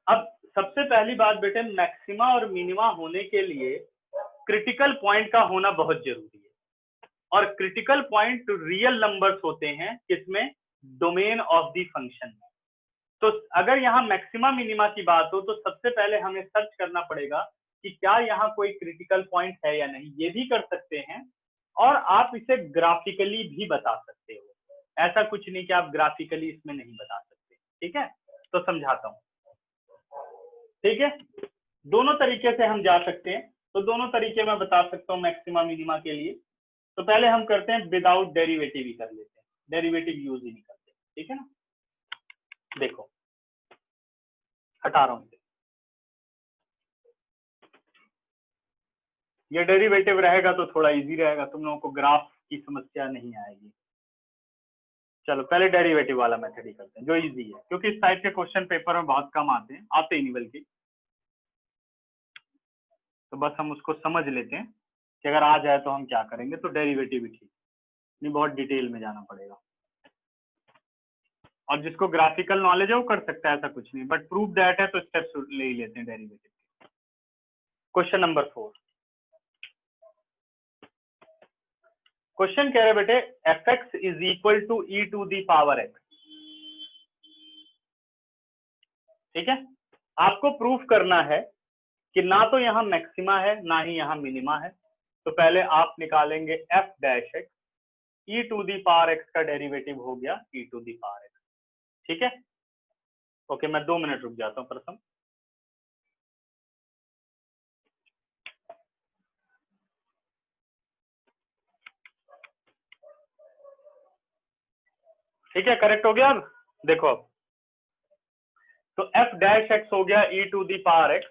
अब सबसे पहली बात बेटे, मैक्सिमा और मिनिमा होने के लिए क्रिटिकल पॉइंट का होना बहुत जरूरी है, और क्रिटिकल पॉइंट रियल नंबर्स होते हैं, किसमें, डोमेन ऑफ द फंक्शन में। तो अगर यहाँ मैक्सिमा मिनिमा की बात हो तो सबसे पहले हमें सर्च करना पड़ेगा कि क्या यहाँ कोई क्रिटिकल पॉइंट है या नहीं। ये भी कर सकते हैं और आप इसे ग्राफिकली भी बता सकते हो, ऐसा कुछ नहीं कि आप ग्राफिकली इसमें नहीं बता सकते, ठीक है। तो समझाता हूं, ठीक है, दोनों तरीके से हम जा सकते हैं। तो दोनों तरीके मैं बता सकता हूँ मैक्सिमा मिनिमा के लिए। तो पहले हम करते हैं विदाउट डेरिवेटिव ही कर लेते हैं, डेरिवेटिव यूज ही नहीं करते, ठीक है ना। देखो हटा रहा हूँ, ये डेरिवेटिव रहेगा तो थोड़ा इजी रहेगा, तुम लोगों को ग्राफ की समस्या नहीं आएगी। चलो पहले डेरिवेटिव वाला मेथड ही करते हैं जो इजी है, क्योंकि इस टाइप के क्वेश्चन पेपर में बहुत कम आते हैं, आते ही नहीं बल्कि। तो बस हम उसको समझ लेते हैं कि अगर आ जाए तो हम क्या करेंगे। तो डेरिवेटिव ही ठीक, नहीं बहुत डिटेल में जाना पड़ेगा। और जिसको ग्राफिकल नॉलेज है वो कर सकता है, ऐसा कुछ नहीं, बट प्रूफ दैट है तो स्टेप्स ले ही लेते हैं डेरिवेटिव। क्वेश्चन नंबर 4, क्वेश्चन कह रहे बेटे fx is equal to e to the power x, ठीक है। आपको प्रूफ करना है कि ना तो यहाँ मैक्सिमा है ना ही यहाँ मिनिमा है। तो पहले आप निकालेंगे f dash x, e to the power x का डेरिवेटिव हो गया ई टू दी पावर x, ठीक है। ओके मैं 2 मिनट रुक जाता हूँ प्रथम। ठीक है करेक्ट हो गया। अब देखो अब तो f डैश x हो गया ई to the power x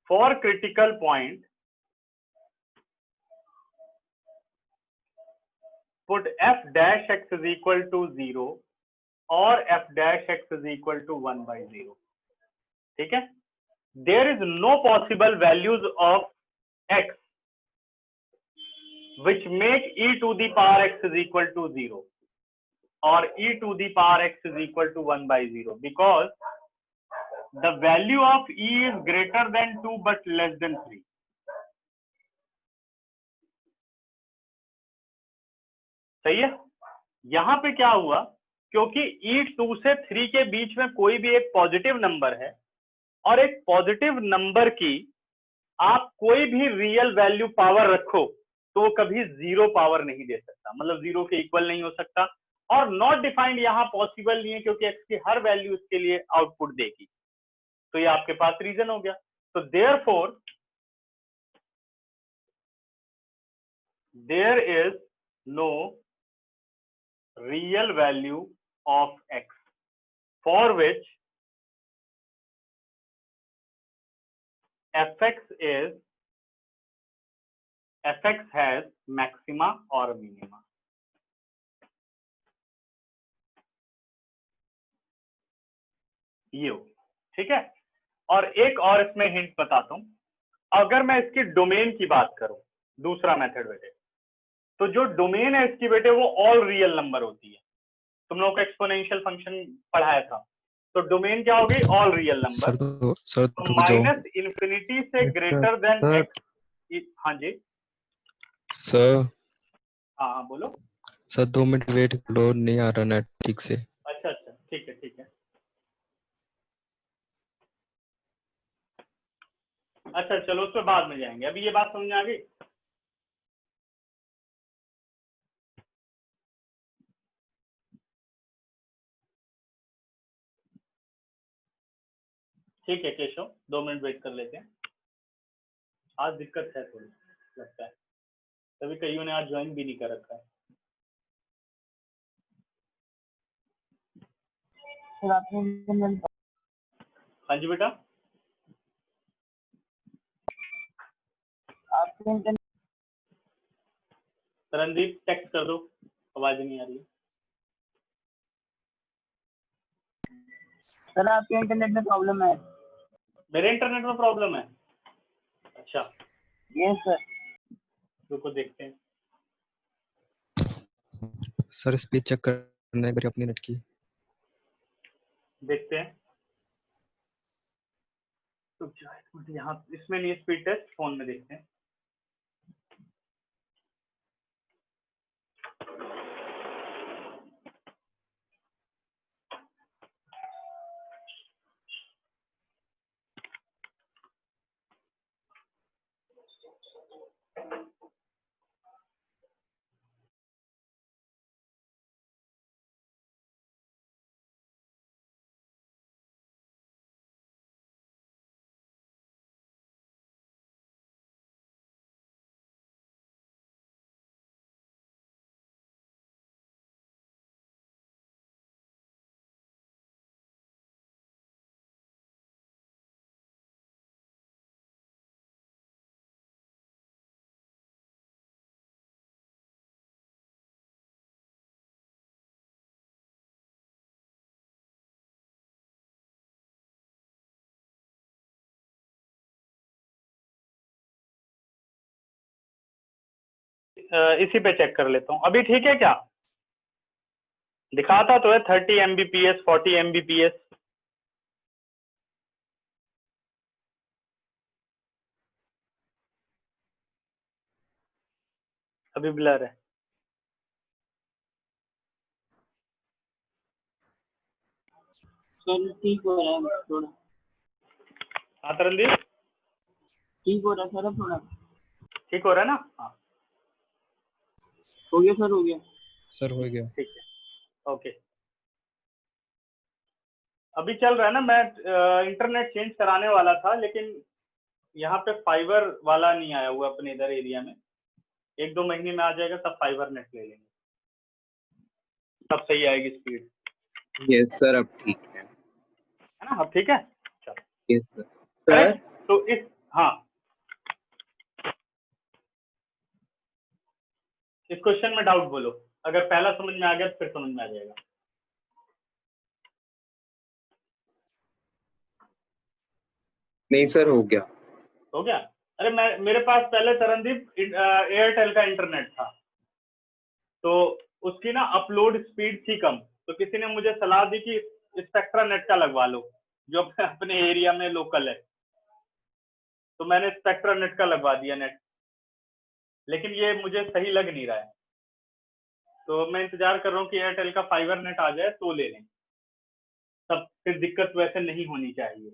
for critical point, put f dash x is equal to 0 और f dash x is equal to 1/0, ठीक है। There is no possible values of x which make e to the power x is equal to 0 or e to the power x is equal to 1/0 because the value of e is greater than 2 but less than 3। सही है। यहां पे क्या हुआ, क्योंकि e 2 से 3 के बीच में कोई भी एक पॉजिटिव नंबर है और एक पॉजिटिव नंबर की आप कोई भी रियल वैल्यू पावर रखो तो वो कभी 0 पावर नहीं दे सकता, मतलब 0 के इक्वल नहीं हो सकता। और नॉट डिफाइंड यहाँ पॉसिबल नहीं है क्योंकि x की हर वैल्यू इसके लिए आउटपुट देगी। तो ये आपके पास रीजन हो गया। तो therefore there is no real value of x for which fx has maxima और minima। ये हो, ठीक है। और एक और इसमें हिंट बताता हूं, अगर मैं इसकी डोमेन की बात करूं, दूसरा मेथड बेटे, तो जो डोमेन है इसकी बेटे वो ऑल रियल नंबर होती है। तुम लोगों को एक्सपोनेंशियल फंक्शन पढ़ाया था, तो डोमेन क्या होगी, ऑल रियल नंबर। सर तो रुक जाओ माइनस इन्फिनिटी से Yes, sir. Greater than Sir. X. हाँ जी, सर। हाँ बोलो। सर 2 मिनट वेट करो, नहीं आ रहा नेट ठीक से। अच्छा अच्छा ठीक है ठीक है। अच्छा चलो उस पर बाद में जाएंगे, अभी ये बात समझ में आ गई। ठीक है केशव 2 मिनट वेट कर लेते हैं। आज दिक्कत है थोड़ी, लगता है तभी कईयों ने आज ज्वाइन भी नहीं कर रखा है। फिर आपने इंटरनेट हाँ जी बेटा, आपके इंटरनेट रणदीप टेक्स्ट कर दो, आवाज नहीं आ रही है। सर आपके इंटरनेट में प्रॉब्लम है। मेरे इंटरनेट में प्रॉब्लम है, अच्छा यस सर। रुको देखते हैं। सर स्पीड चेक करना है मेरी अपनी नेट की। देखते हैं तो यहाँ इसमें नहीं, स्पीड टेस्ट फोन में देखते हैं। इसी पे चेक कर लेता हूँ। अभी ठीक है क्या? दिखाता तो है 30 Mbps 40 Mbps। अभी ब्लर है। सर ठीक हो रहा है थोड़ा, हाँ तरनदीप, ठीक हो रहा है सर अब थोड़ा। ठीक हो रहा है ना? हाँ हो गया सर, हो गया। सर हो गया। ठीक है, ओके। अभी चल रहा है ना, मैं इंटरनेट चेंज कराने वाला था, लेकिन यहाँ पे फाइबर वाला नहीं आया हुआ अपने इधर एरिया में। 1-2 महीने में आ जाएगा, तब फाइबर नेट ले लेंगे, तब सही आएगी स्पीड, यस सर, अब ठीक है। है ना? अब ठीक है, चलो। Yes sir. करेक्ट। सर तो इस, हाँ, इस क्वेश्चन में डाउट बोलो, अगर पहला समझ में आ गया तो फिर समझ में आ जाएगा। नहीं सर, हो गया। हो गया? अरे मेरे पास पहले तरनदीप एयरटेल का इंटरनेट था, तो उसकी ना अपलोड स्पीड थी कम, तो किसी ने मुझे सलाह दी कि स्पेक्ट्रा नेट का लगवा लो, जो अपने एरिया में लोकल है, तो मैंने स्पेक्ट्रा नेट का लगवा दिया नेट, लेकिन ये मुझे सही लग नहीं रहा है, तो मैं इंतजार कर रहा हूँ कि एयरटेल का फाइबर नेट आ जाए तो ले लें, तब फिर दिक्कत वैसे नहीं होनी चाहिए।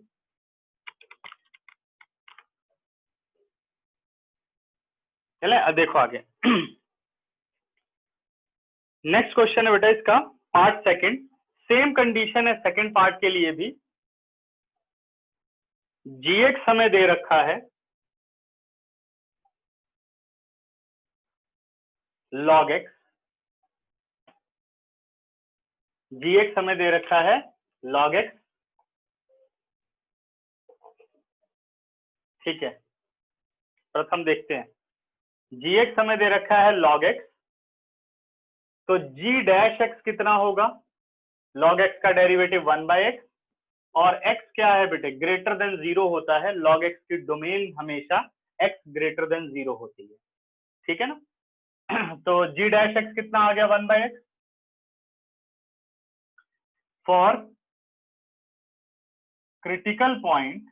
चले देखो आगे। नेक्स्ट क्वेश्चन है बेटा इसका, पार्ट सेकंड, सेम कंडीशन है सेकंड पार्ट के लिए भी। gx हमें दे रखा है log x, gx हमें दे रखा है log x, ठीक है। प्रथम देखते हैं, gx हमें दे रखा है log x, तो g डैश x कितना होगा? log x का डेरिवेटिव 1/x, और x क्या है बेटे? ग्रेटर देन 0 होता है, log x की डोमेन हमेशा x ग्रेटर देन 0 होती है, ठीक है ना? तो g डैश x कितना आ गया? 1/x। For critical point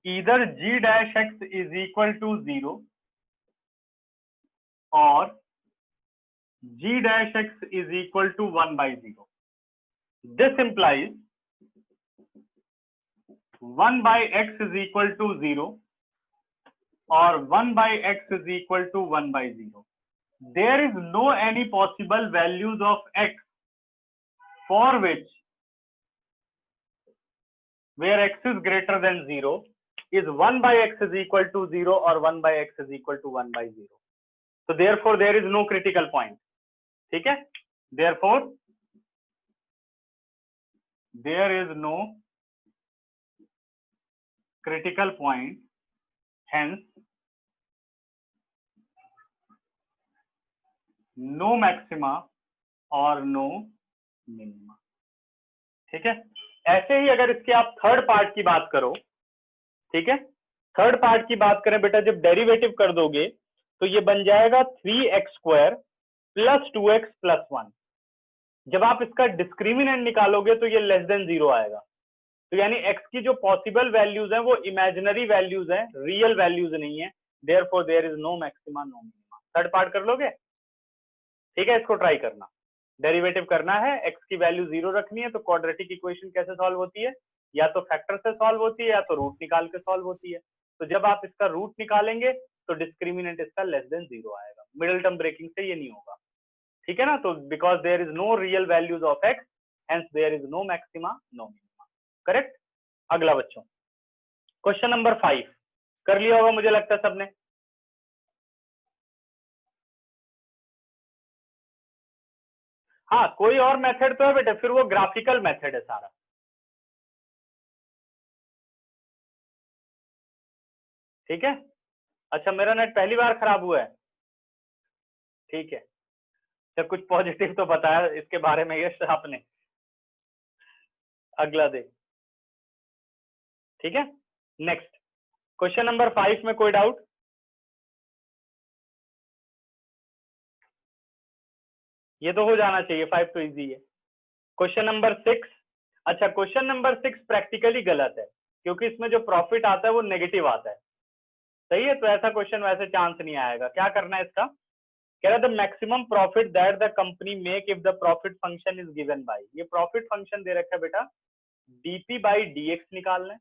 either g dash x is equal to 0 or g dash x is equal to 1/0. This implies 1/x is equal to 0 or 1/x is equal to 1/0. There is no any possible values of x for which where x is greater than 0 is 1/x is equal to 0 or 1/x is equal to 1/0. So therefore there is no critical point, ठीक है? Therefore there is no critical point, hence no maxima or no minima, ठीक है? ऐसे ही अगर इसके आप third part की बात करो, ठीक है, थर्ड पार्ट की बात करें बेटा, जब डेरिवेटिव कर दोगे तो ये बन जाएगा 3x² + 2x + 1। जब आप इसका डिस्क्रिमिनेंट निकालोगे तो ये लेस देन 0 आएगा, तो यानी x की जो पॉसिबल वैल्यूज हैं वो इमेजिनरी वैल्यूज हैं, रियल वैल्यूज नहीं है, therefore there is no maxima no minima. Third part कर लोगे? ठीक है, इसको ट्राई करना, डेरिवेटिव करना है, x की वैल्यू 0 रखनी है, तो क्वाड्रेटिक इक्वेशन कैसे सॉल्व होती है? या तो फैक्टर से सॉल्व होती है या तो रूट निकाल के सॉल्व होती है। तो जब आप इसका रूट निकालेंगे तो डिस्क्रिमिनेंट इसका लेस देन 0 आएगा, मिडिल टर्म ब्रेकिंग से ये नहीं होगा, ठीक है ना? तो because there is no real values of x, hence there is no maxima no minima. Correct. अगला बच्चों, क्वेश्चन नंबर 5 कर लिया होगा मुझे लगता है सबने। हाँ, कोई और मेथड तो है बेटा, फिर वो ग्राफिकल मेथड है सारा। ठीक है, अच्छा मेरा नेट पहली बार खराब हुआ है, ठीक है, जब कुछ पॉजिटिव तो बताया इसके बारे में यश आपने, अगला दे। ठीक है, नेक्स्ट क्वेश्चन नंबर 5 में कोई डाउट? ये तो हो जाना चाहिए, 5 तो इजी है। क्वेश्चन नंबर 6, अच्छा क्वेश्चन नंबर 6 प्रैक्टिकली गलत है क्योंकि इसमें जो प्रॉफिट आता है वो नेगेटिव आता है, सही है। तो ऐसा क्वेश्चन वैसे चांस नहीं आएगा। क्या करना है इसका, कह रहा the maximum profit that the company make if the profit function is given by, ये प्रॉफिट फंक्शन दे रखा है बेटा, डीपी बाई डीएक्स निकालना है।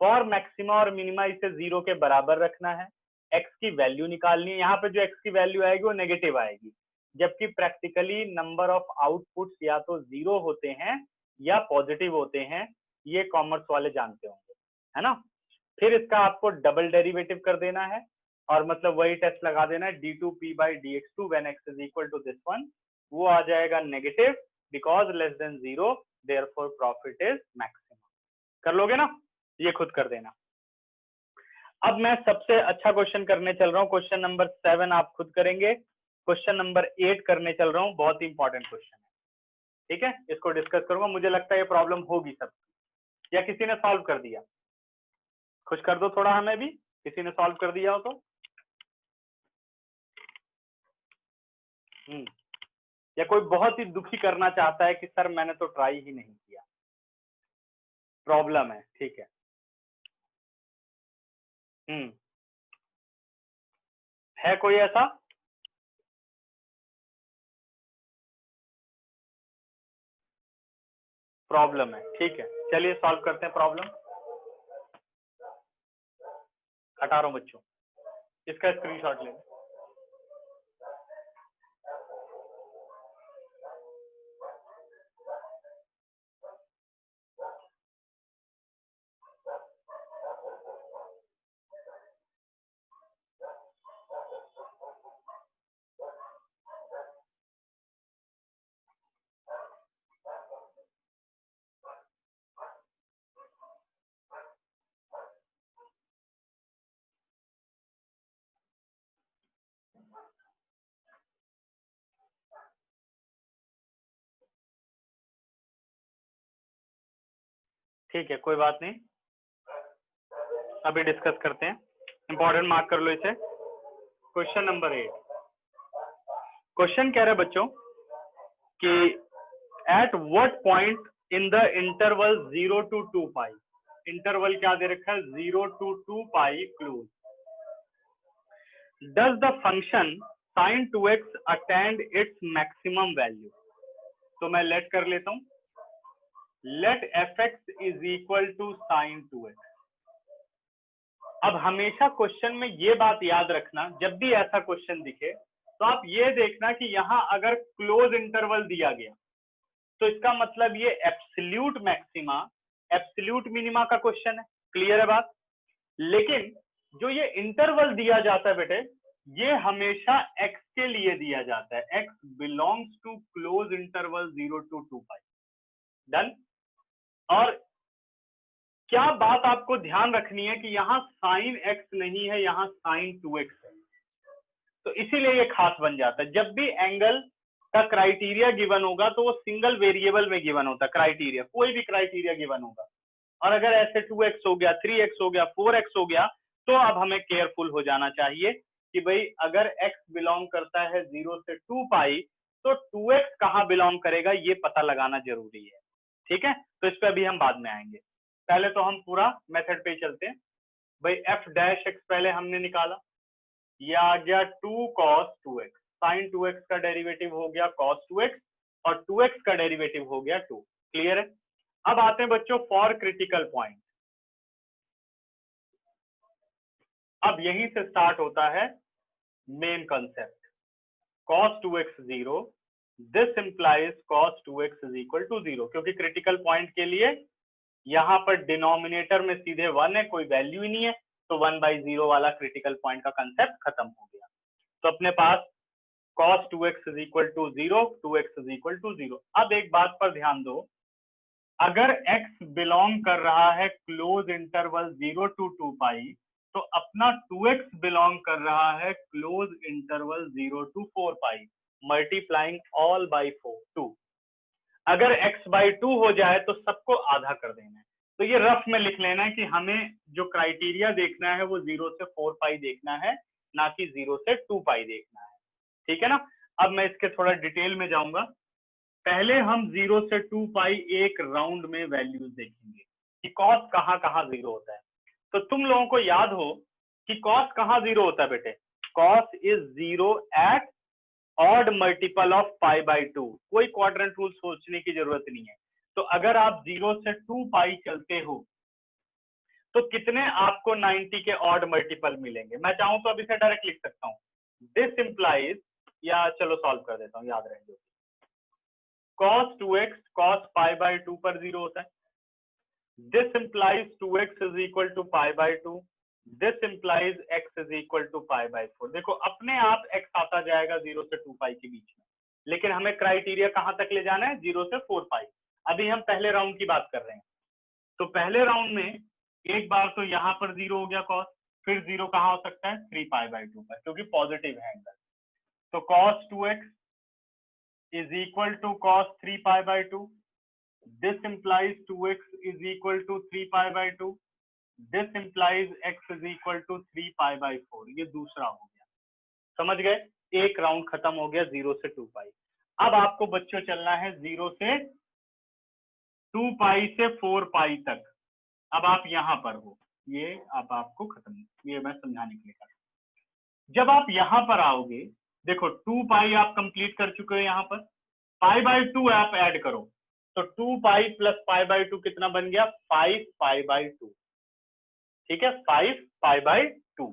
फॉर मैक्सिमा और मिनिमा इसे 0 के बराबर रखना है, एक्स की वैल्यू निकालनी है। यहाँ पे जो एक्स की वैल्यू आएगी वो नेगेटिव आएगी, जबकि प्रैक्टिकली नंबर ऑफ आउटपुट्स या तो 0 होते हैं या पॉजिटिव होते हैं, ये कॉमर्स वाले जानते होंगे, है ना। फिर इसका आपको डबल डेरिवेटिव कर देना है और मतलब वही टेस्ट लगा देना है, d2p by dx2 when x is equal to this one, वो आ जाएगा negative because less than 0 therefore profit is maximum। कर लोगे ना, ये खुद कर देना। अब मैं सबसे अच्छा क्वेश्चन करने चल रहा हूँ, क्वेश्चन नंबर 7 आप खुद करेंगे, क्वेश्चन नंबर 8 करने चल रहा हूँ, बहुत ही इंपॉर्टेंट क्वेश्चन है, ठीक है। इसको डिस्कस करूंगा, मुझे लगता है ये प्रॉब्लम होगी सब, या किसी ने सॉल्व कर दिया, खुश कर दो थोड़ा हमें भी, किसी ने सॉल्व कर दिया हो तो। या कोई बहुत ही दुखी करना चाहता है कि सर मैंने तो ट्राई ही नहीं किया, प्रॉब्लम है, ठीक है। है कोई ऐसा? प्रॉब्लम है, ठीक है, चलिए सॉल्व करते हैं प्रॉब्लम। हटा रहा हूं बच्चों, इसका स्क्रीनशॉट लें। ठीक है, कोई बात नहीं, अभी डिस्कस करते हैं। इंपॉर्टेंट मार्क कर लो इसे। क्वेश्चन नंबर 8, क्वेश्चन कह रहे बच्चों कि at what point in the interval 0 to 2 pi, interval क्या दे रखा है 0 to 2 pi close, does the function sin 2x attain its maximum value. तो मैं लेट कर लेता हूं, let fx is equal to sin 2x। अब हमेशा क्वेश्चन में ये बात याद रखना, जब भी ऐसा क्वेश्चन दिखे तो आप ये देखना कि यहां अगर क्लोज इंटरवल दिया गया तो इसका मतलब ये एब्सोल्यूट मैक्सिमा एब्सोल्यूट मिनिमा का क्वेश्चन है, क्लियर है बात। लेकिन जो ये इंटरवल दिया जाता है बेटे, ये हमेशा x के लिए दिया जाता है, x belongs to close interval 0 to 2 pi. Done. और क्या बात आपको ध्यान रखनी है कि यहाँ साइन x नहीं है, यहाँ साइन 2x है, तो इसीलिए ये खास बन जाता है। जब भी एंगल का क्राइटेरिया गिवन होगा तो वो सिंगल वेरिएबल में गिवन होता है क्राइटेरिया, कोई भी क्राइटेरिया गिवन होगा। और अगर ऐसे 2x हो गया, 3x हो गया, 4x हो गया, तो अब हमें केयरफुल हो जाना चाहिए कि भाई अगर x बिलोंग करता है 0 से 2 पाई तो 2x कहाँ बिलोंग करेगा ये पता लगाना जरूरी है, ठीक है। तो इस पे अभी हम बाद में आएंगे, पहले तो हम पूरा मेथड पे चलते हैं। भाई f डैश x पहले हमने निकाला, ये आ गया 2 cos 2x, sin 2x का डेरिवेटिव हो गया cos 2x और 2x का डेरिवेटिव हो गया 2, क्लियर है। अब आते हैं बच्चों फॉर क्रिटिकल पॉइंट। अब यहीं से स्टार्ट होता है main concept, cos 2x 0, this implies cos 2x is equal to 0, क्योंकि क्रिटिकल पॉइंट के लिए यहां पर डिनोमिनेटर में सीधे 1 है, कोई वैल्यू ही नहीं है, तो 1/0 वाला क्रिटिकल पॉइंट का कंसेप्ट खत्म हो गया। तो अपने पास cos 2x is equal to 0, 2x is equal to 0। अब एक बात पर ध्यान दो, अगर x बिलोंग कर रहा है क्लोज इंटरवल 0 to 2 पाई तो अपना 2x बिलोंग कर रहा है close interval 0 to 4 pi, multiplying all by 2। अगर x/2 हो जाए तो सबको आधा कर देना है। तो ये रफ में लिख लेना है कि हमें जो क्राइटेरिया देखना है वो 0 से 4 पाई देखना है, ना कि 0 से 2 पाई देखना है, ठीक है ना। अब मैं इसके थोड़ा डिटेल में जाऊंगा। पहले हम 0 से 2 पाई एक राउंड में वैल्यूज देखेंगे कि कॉस कहाँ कहाँ 0 होता है। तो तुम लोगों को याद हो कि कॉस कहाँ 0 होता है बेटे, cos is 0 at odd multiple of pi by 2। कोई क्वाड्रेंट रूल सोचने की जरूरत नहीं है। तो अगर आप 0 से 2 पाई चलते हो तो कितने आपको 90 के ऑड मल्टीपल मिलेंगे। मैं चाहूं तो अब इसे डायरेक्ट लिख सकता हूं, दिस इंप्लाइज, या चलो सॉल्व कर देता हूं, याद रहेंगे। cos 2x cos pi by 2 पर 0 होता है। This implies 2x is equal to pi by 2, this implies x is equal to pi by 4। देखो अपने आप x आता जाएगा 0 से 2 पाई के बीच में, लेकिन हमें क्राइटेरिया कहां तक ले जाना है, 0 से 4 पाई। अभी हम पहले राउंड की बात कर रहे हैं। तो पहले राउंड में एक बार तो यहाँ पर 0 हो गया cos, फिर 0 कहाँ हो सकता है, 3 पाई बाई 2 पर, क्योंकि पॉजिटिव है एंगल। तो cos 2x is equal to cos 3 pi by 2. This implies 2x is equal to 3 pi by 2. This implies x is equal to 3 pi by 4. ये दूसरा हो गया, समझ गए। एक राउंड खत्म हो गया 0 से 2 पाई। अब आपको बच्चों चलना है 0 से 2 पाई से 4 पाई तक। अब आप यहां पर हो, ये अब आपको खत्म, ये मैं समझाने के लिए कर रहा हूं। जब आप यहां पर आओगे, देखो 2 पाई आप कंप्लीट कर चुके हो, यहां पर पाई बाई 2 आप ऐड करो, तो 2 पाई प्लस पाई बाई 2 कितना बन गया, 5 पाई बाई 2। ठीक है, 5 पाई बाई 2।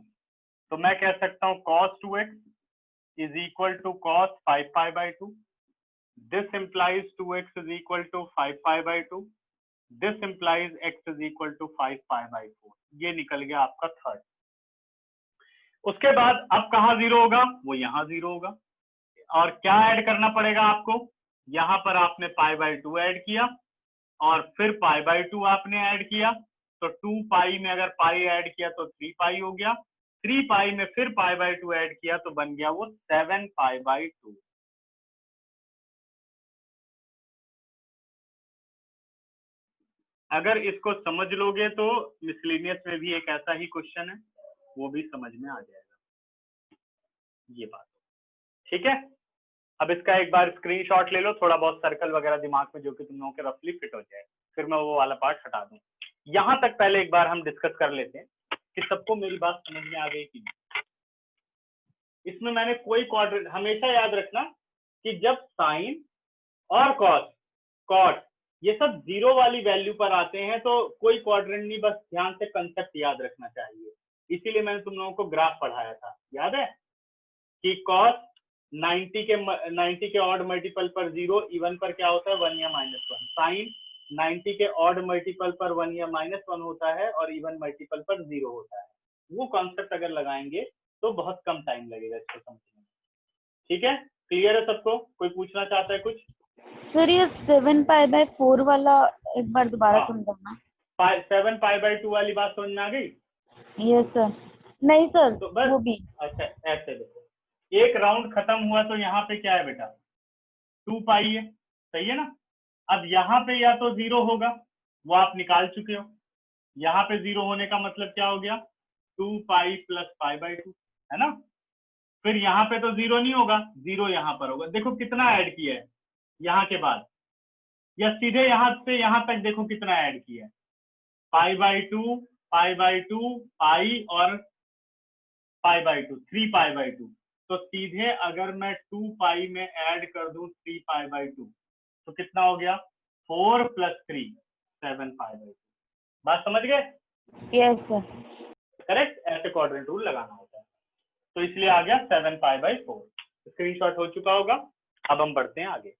तो मैं कह सकता हूं cos 2x is equal to cos 5 pi by 2. This implies 2x is equal to 5 pi by 2. This implies x is equal to 5 pi by 4। ये निकल गया आपका थर्ड। उसके बाद अब कहाँ 0 होगा, वो यहाँ 0 होगा। और क्या ऐड करना पड़ेगा आपको, यहाँ पर आपने पाई बाई 2 ऐड किया और फिर पाई बाई 2 आपने ऐड किया। तो 2 पाई में अगर पाई ऐड किया तो 3 पाई हो गया, 3 पाई में फिर पाई बाई 2 ऐड किया तो बन गया वो 7 पाई बाई 2। अगर इसको समझ लोगे तो मिसलेनियस में भी एक ऐसा ही क्वेश्चन है, वो भी समझ में आ जाएगा ये बात। ठीक है, अब इसका एक बार स्क्रीनशॉट ले लो, थोड़ा बहुत सर्कल वगैरह दिमाग में जो कि तुम लोगों के रफली फिट हो जाए, फिर मैं वो वाला पार्ट हटा दूं। यहां तक पहले एक बार हम डिस्कस कर लेते हैं कि सबको मेरी बात समझ में आ गई कि नहीं। इसमें मैंने कोई क्वाड्रेंट, हमेशा याद रखना कि जब साइन और कॉस ये सब 0 वाली वैल्यू पर आते हैं तो कोई क्वाड्रेंट नहीं, बस ध्यान से कंसेप्ट याद रखना चाहिए। इसीलिए मैंने तुम लोगों को ग्राफ पढ़ाया था, याद है कि cos 90 के ऑड मल्टीपल पर 0, इवन पर क्या होता है 1 या -1। साइन 90 के ऑड मल्टीपल पर 1 या -1 होता है और इवन मल्टीपल पर 0 होता है। वो कॉन्सेप्ट अगर लगाएंगे तो बहुत कम टाइम लगेगा इसको समझने में। ठीक है, क्लियर है सबको, कोई पूछना चाहता है कुछ? सर ये 7 पाई बाय 4 वाला एक बार दोबारा समझाना। 7 पाई बाई 2 वाली बात समझ में आ गई? Yes sir. नहीं सर, तो बस वो भी। अच्छा, ऐसे देखो, एक राउंड खत्म हुआ तो यहाँ पे क्या है बेटा, 2 पाई है, सही है ना। अब यहाँ पे या तो 0 होगा, वो आप निकाल चुके हो। यहाँ पे 0 होने का मतलब क्या हो गया, 2 पाई प्लस पाई बाई 2, है ना। फिर यहाँ पे तो 0 नहीं होगा, 0 यहाँ पर होगा। देखो कितना ऐड किया है यहाँ के बाद, या सीधे यहाँ से यहाँ तक देखो कितना ऐड किया है, पाई बाई 2 पाई और पाई बाई 2, 3 पाई बाई 2। तो सीधे अगर मैं 2 पाई में ऐड कर दूं 3 पाई बाई 2 तो कितना हो गया, 4 प्लस 3 7 पाई बाई 2। बात समझ गए? Yes sir. करेक्ट, ऐसे क्वाड्रेंट रूल लगाना होता है। तो इसलिए आ गया 7 पाई बाई 4। स्क्रीनशॉट हो चुका होगा। अब हम बढ़ते हैं आगे,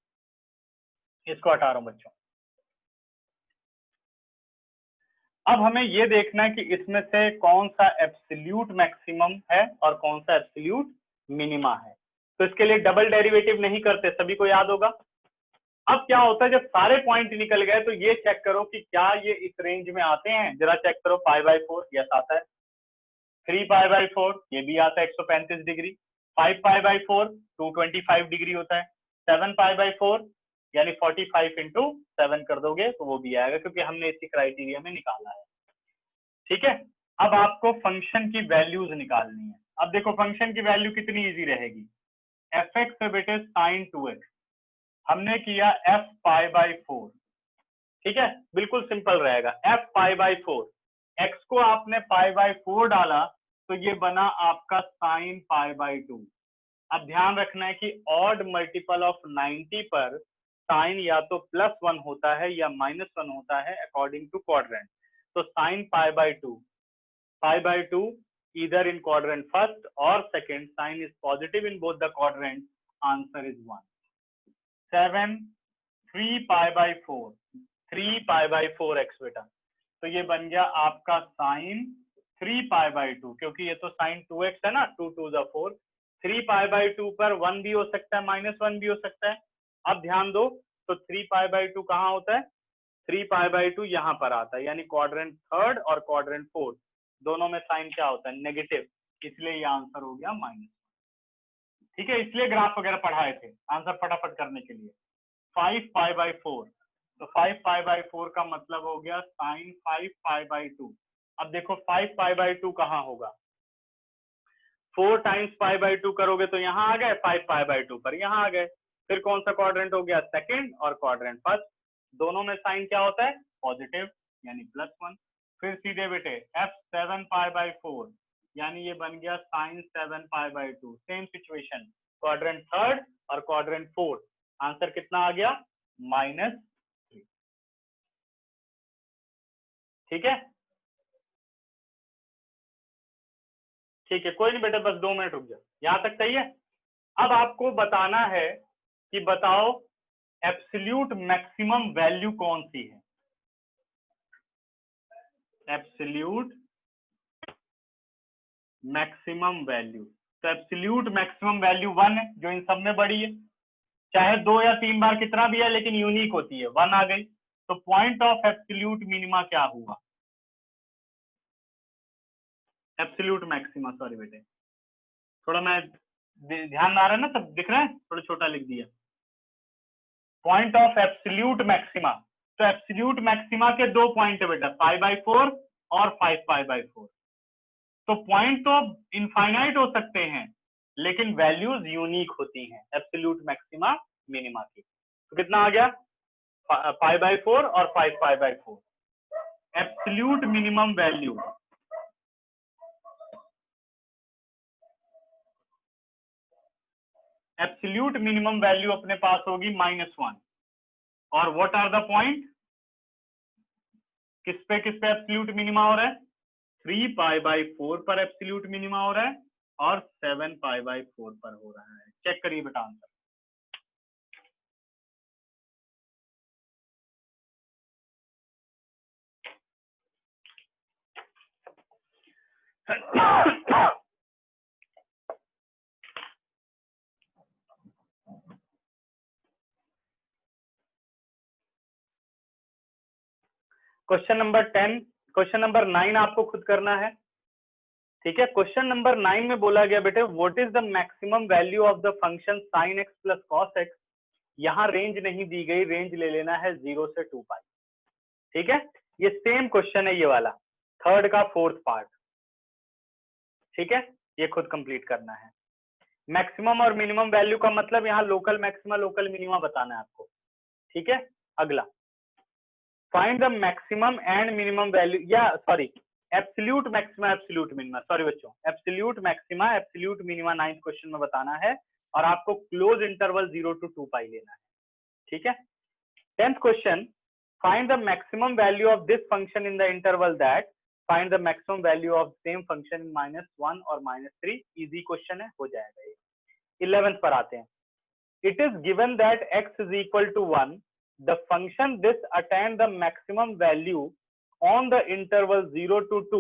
इसको हटा रहा हूं बच्चों। अब हमें ये देखना है कि इसमें से कौन सा एब्सोल्यूट मैक्सिमम है और कौन सा एब्सोल्यूट मिनिमा है। तो इसके लिए डबल डेरिवेटिव नहीं करते, सभी को याद होगा। अब क्या होता है, जब सारे पॉइंट निकल गए तो ये चेक करो कि क्या ये इस रेंज में आते हैं। जरा चेक करो, पाई बाई 4 यस आता है, 3 पाई बाई 4 ये भी आता है 135 डिग्री, 5 पाई बाई 4 225 डिग्री होता है, 7 पाई बाई 4 यानी 45 इंटू 7 कर दोगे तो वो भी आएगा, क्योंकि हमने इसी क्राइटेरिया में निकाला है। ठीक है, अब आपको फंक्शन की वैल्यूज निकालनी है। अब देखो फंक्शन की वैल्यू कितनी इजी रहेगी, F x it is sign 2x, हमने किया f पाई बाई 4, ठीक है, बिल्कुल सिंपल रहेगा, f पाई बाई 4, x को आपने पाई बाई 4 डाला तो ये बना आपका साइन पाई बाई 2। अब ध्यान रखना है कि ऑड मल्टीपल ऑफ 90 पर साइन या तो +1 होता है या -1 होता है अकॉर्डिंग टू क्वाड्रेंट। तो sign pi by 2 either in quadrant first or second, sign is positive in both the quadrants, answer is 1। 7 3 pi by 4, 3 pi by 4x बेटा, तो ये बन गया आपका साइन 3 पाई बाई 2, क्योंकि ये तो साइन 2x है ना, 2 2 ज़ा 4, 3 पाई बाई 2 पर 1 भी हो सकता है, -1 भी हो सकता है। अब ध्यान दो, तो 3 पाई बाई 2 कहाँ होता है, 3 पाई बाई 2 यहाँ पर आता है, यानी क्वाड्रेंट थर्ड और क्वाड्रेंट फोर्थ दोनों में साइन क्या होता है, नेगेटिव, इसलिए ये आंसर हो गया -। ठीक है, इसलिए ग्राफ वगैरह पढ़ाए थे आंसर फटाफट करने के लिए। 5 पाई बाई 4, तो 5 पाई बाई 4 का मतलब हो गया साइन 5 पाई बाई 2। अब देखो 5 पाई बाई 2 कहाँ होगा, 4 टाइम्स पाई बाई 2 करोगे तो यहाँ आ गए, 5 पाई बाई 2 पर यहाँ आ गए, फिर कौन सा क्वाड्रेंट हो गया, सेकंड और क्वाड्रेंट फर्स्ट, दोनों में साइन क्या होता है, पॉजिटिव, यानी +1। फिर सीधे बेटे f 7 पाई बाई 4, यानी ये बन गया sine 7 pi by 2, same situation, quadrant third और क्वाड्रेंट फोर्थ, आंसर कितना आ गया, -3। ठीक है, ठीक है, कोई नहीं बेटा, बस 2 मिनट रुक जाओ, यहां तक सही है। अब आपको बताना है कि बताओ एब्सोल्यूट मैक्सिमम वैल्यू कौन सी है, एब्सोल्यूट मैक्सिमम वैल्यू, तो एब्सोल्यूट मैक्सिमम वैल्यू 1 है, जो इन सब में बड़ी है, चाहे 2 या 3 बार कितना भी है लेकिन यूनिक होती है, 1 आ गई, तो पॉइंट ऑफ एब्सोल्यूट मिनिमा क्या हुआ, एब्सोल्यूट मैक्सिमा, सॉरी बेटे थोड़ा मैं ध्यान ना आ रहा है ना, सब दिख रहा है, थोड़ा छोटा लिख दिया, पॉइंट ऑफ एब्सोल्यूट मैक्सिमा, तो एब्सोल्यूट मैक्सिमा के 2 पॉइंट है बेटा, पाई बाई 4 और 5 पाई बाई 4, तो पॉइंट तो इनफाइनाइट हो सकते हैं लेकिन वैल्यूज यूनिक होती हैं एब्सोल्यूट मैक्सिमा मिनिमा की। तो कितना आ गया, पाई बाई 4 और 5 pi by 4, absolute minimum value, absolute minimum value अपने पास होगी -1, और व्हाट आर द पॉइंट, किस पे एब्सोल्यूट मिनिमा हो रहा है, 3 पाई बाई 4 पर एब्सोल्यूट मिनिमा हो रहा है और 7 पाई बाई 4 पर हो रहा है। चेक करिए बेटा answer. Question number 10, question number 9 आपको खुद करना है, ठीक है। क्वेश्चन नंबर 9 में बोला गया बेटे what is the maximum value of the function sin x plus cos x, यहाँ रेंज नहीं दी गई, रेंज ले लेना है 0 से 2 पाई, ठीक है। ये सेम क्वेश्चन है, ये वाला थर्ड का 4th पार्ट, ठीक है, ये खुद कंप्लीट करना है। मैक्सिमम और मिनिमम वैल्यू का मतलब यहाँ लोकल मैक्सिमा लोकल मिनिमा बताना है आपको, ठीक है। अगला find the maximum and minimum value, या sorry absolute maxima absolute minima, sorry बच्चों absolute maxima absolute minima 9th question में बताना है, और आपको क्लोज इंटरवल 0 to 2 पाई लेना है, ठीक है। 10th question find the maximum value of this function in the interval that, find the maximum value of same function in -1 और -3, इजी क्वेश्चन है, हो जाएगा ये। 11th पर आते हैं, it is given that x is equal to 1, the function this attain the maximum value on the interval 0 to 2,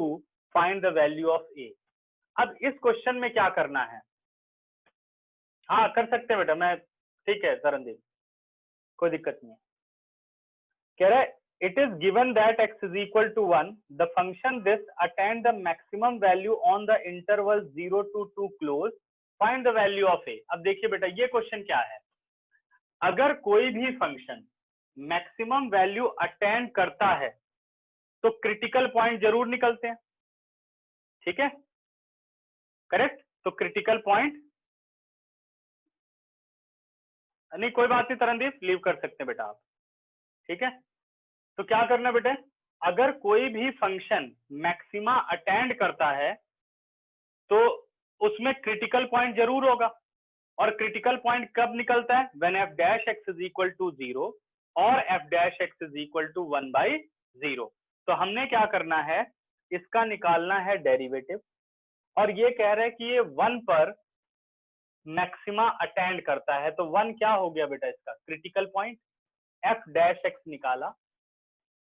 find the value of a। अब इस क्वेश्चन में क्या करना है, हाँ कर सकते हैं बेटा, मैं ठीक है तरनदीप, कोई दिक्कत नहीं है। कह रहा है it is given that x is equal to 1, the function this attain the maximum value on the interval 0 to 2 close, find the value of a। अब देखिए बेटा ये क्वेश्चन क्या है, अगर कोई भी फंक्शन मैक्सिमम वैल्यू अटेंड करता है तो क्रिटिकल पॉइंट जरूर निकलते हैं, ठीक है, करेक्ट। तो क्रिटिकल पॉइंट नहीं कोई बात नहीं तरनदीप, लीव कर सकते हैं बेटा आप, ठीक है। तो क्या करना बेटे, अगर कोई भी फंक्शन मैक्सिमा अटेंड करता है तो उसमें क्रिटिकल पॉइंट जरूर होगा, और क्रिटिकल पॉइंट कब निकलता है, when F dash x is equal to 0 और F dash x is equal to 1/0। तो हमने क्या करना है, इसका निकालना है डेरिवेटिव, और ये कह रहे हैं कि ये 1 पर मैक्सिमा अटेंड करता है, तो 1 क्या हो गया बेटा इसका critical point, F dash x निकाला।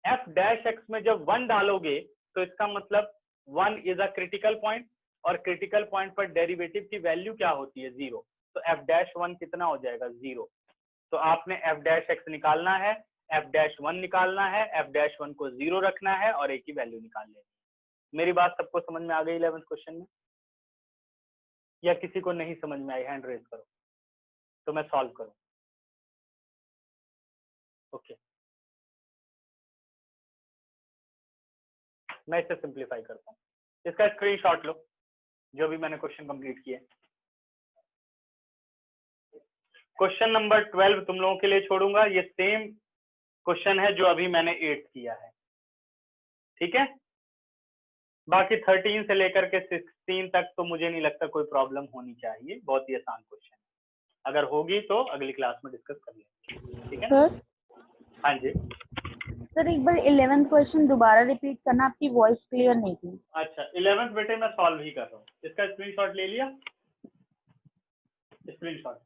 एफ डैश एक्स में जब 1 डालोगे तो इसका मतलब 1 इज अ क्रिटिकल पॉइंट, और क्रिटिकल पॉइंट पर डेरिवेटिव की वैल्यू क्या होती है 0, तो एफ डैश 1 कितना हो जाएगा 0। तो आपने एफ डैश एक्स निकालना है, एफ डैश 1 निकालना है, एफ डैश 1 को 0 रखना है और एक ही वैल्यू निकाल लेनी है। मेरी बात सबको समझ में आ गई 11th क्वेश्चन में, या किसी को नहीं समझ में आई हैंड रेज करो तो मैं सॉल्व करूं। ओके मैं इसे सिंप्लीफाई करता हूँ, इसका स्क्रीनशॉट लो जो भी मैंने क्वेश्चन कंप्लीट किए। क्वेश्चन नंबर 12 तुम लोगों के लिए छोड़ूंगा, ये सेम क्वेश्चन है जो अभी मैंने 8 किया है, ठीक है। बाकी 13 से लेकर के 16 तक तो मुझे नहीं लगता कोई प्रॉब्लम होनी चाहिए, बहुत ही आसान क्वेश्चन है, अगर होगी तो अगली क्लास में डिस्कस कर लेंगे, ठीक है। सर हाँ जी सर एक बार 11th क्वेश्चन दोबारा रिपीट करना, आपकी वॉइस क्लियर नहीं थी। अच्छा 11th बेटे मैं सॉल्व ही कर रहा हूँ, इसका स्क्रीनशॉट ले लिया, स्क्रीनशॉट।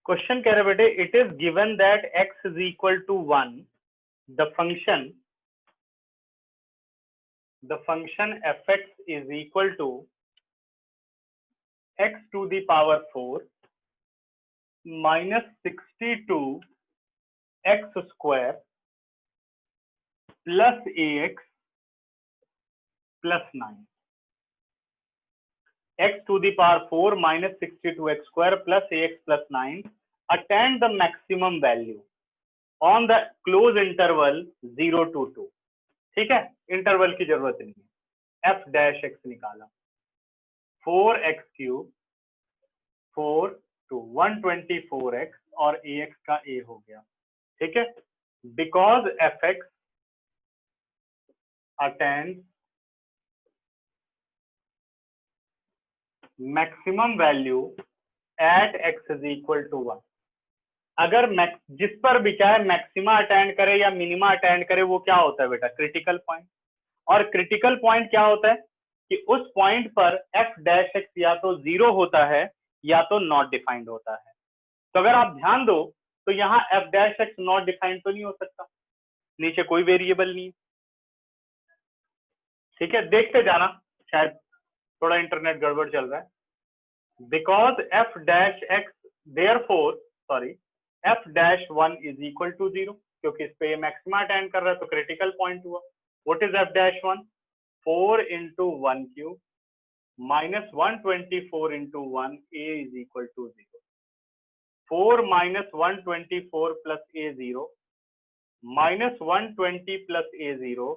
क्वेश्चन कह रहे बेटे, it is given that x is equal to 1, the function fx is equal to x to the power 4 minus 62 x square plus ax plus 9, x to the power 4 minus 62x square plus ax plus 9 attain the maximum value on the close interval 0 to 2। ठीक है, interval की जरूरत नहीं है। f dash x निकाला, 4x cube 4 to 124x और ax का a हो गया, ठीक है। Because fx attain maximum value at x is equal to 1। अगर जिस पर भी चाहे मैक्सिमा अटेंड करे या मिनिमा अटेंड करे वो क्या होता है बेटा क्रिटिकल पॉइंट, और क्रिटिकल पॉइंट क्या होता है कि उस पॉइंट पर f डैश x या तो 0 होता है या तो नॉट डिफाइंड होता है। तो अगर आप ध्यान दो तो यहाँ f dash x not defined तो नहीं हो सकता, नीचे कोई वेरिएबल नहीं है, ठीक है। देखते जाना, शायद थोड़ा इंटरनेट गड़बड़ चल रहा है। Because f dash x therefore sorry f dash 1 is equal to 0, क्योंकि इस पे ये मैक्सिमा अटेंड कर रहा है तो क्रिटिकल पॉइंट हुआ। What is f dash 1, 4 into 1 cube minus 124 into 1 a is equal to 0, 4 minus 124 plus a 0 minus 120 plus a 0,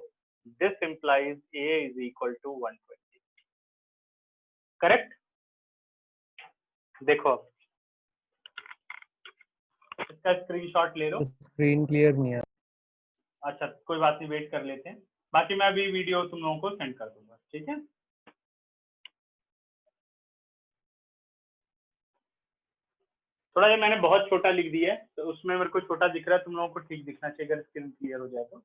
this implies a is equal to 120, correct. देखो इसका स्क्रीनशॉट ले लो। स्क्रीन क्लियर नहीं है। अच्छा कोई बात नहीं, वेट कर लेते हैं, बाकी मैं अभी वीडियो तुम लोगों को सेंड कर दूंगा, ठीक है। थोड़ा ये मैंने बहुत छोटा लिख दिया है तो उसमें मेरे को छोटा दिख रहा है, तुम लोगों को ठीक दिखना चाहिए अगर स्क्रीन क्लियर हो जाए तो।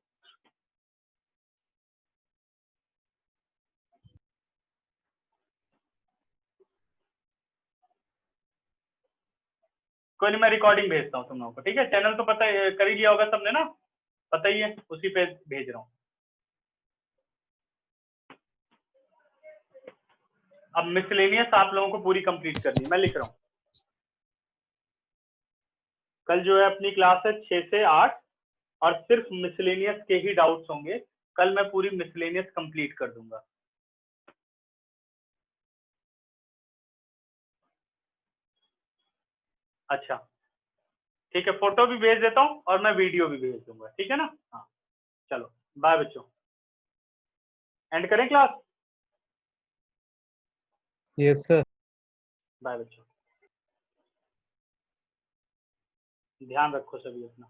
कोई नहीं, मैं रिकॉर्डिंग भेजता हूँ तुम लोगों को, ठीक है। चैनल तो पता कर ही लिया होगा सबने ना, पता ही है, उसी पे भेज रहा हूँ। अब मिसलेनियस आप लोगों को पूरी कंप्लीट करनी है, मैं लिख रहा हूँ। कल जो है अपनी क्लास है 6 से 8 और सिर्फ मिसलेनियस के ही डाउट्स होंगे। कल मैं पूरी मिसलेनियस कंप्लीट कर दूंगा। अच्छा ठीक है, फोटो भी भेज देता हूँ और मैं वीडियो भी भेज दूंगा, ठीक है ना। हाँ चलो बाय बच्चों, एंड करें क्लास। Yes sir. बाय बच्चों, ध्यान रखो सभी अपना।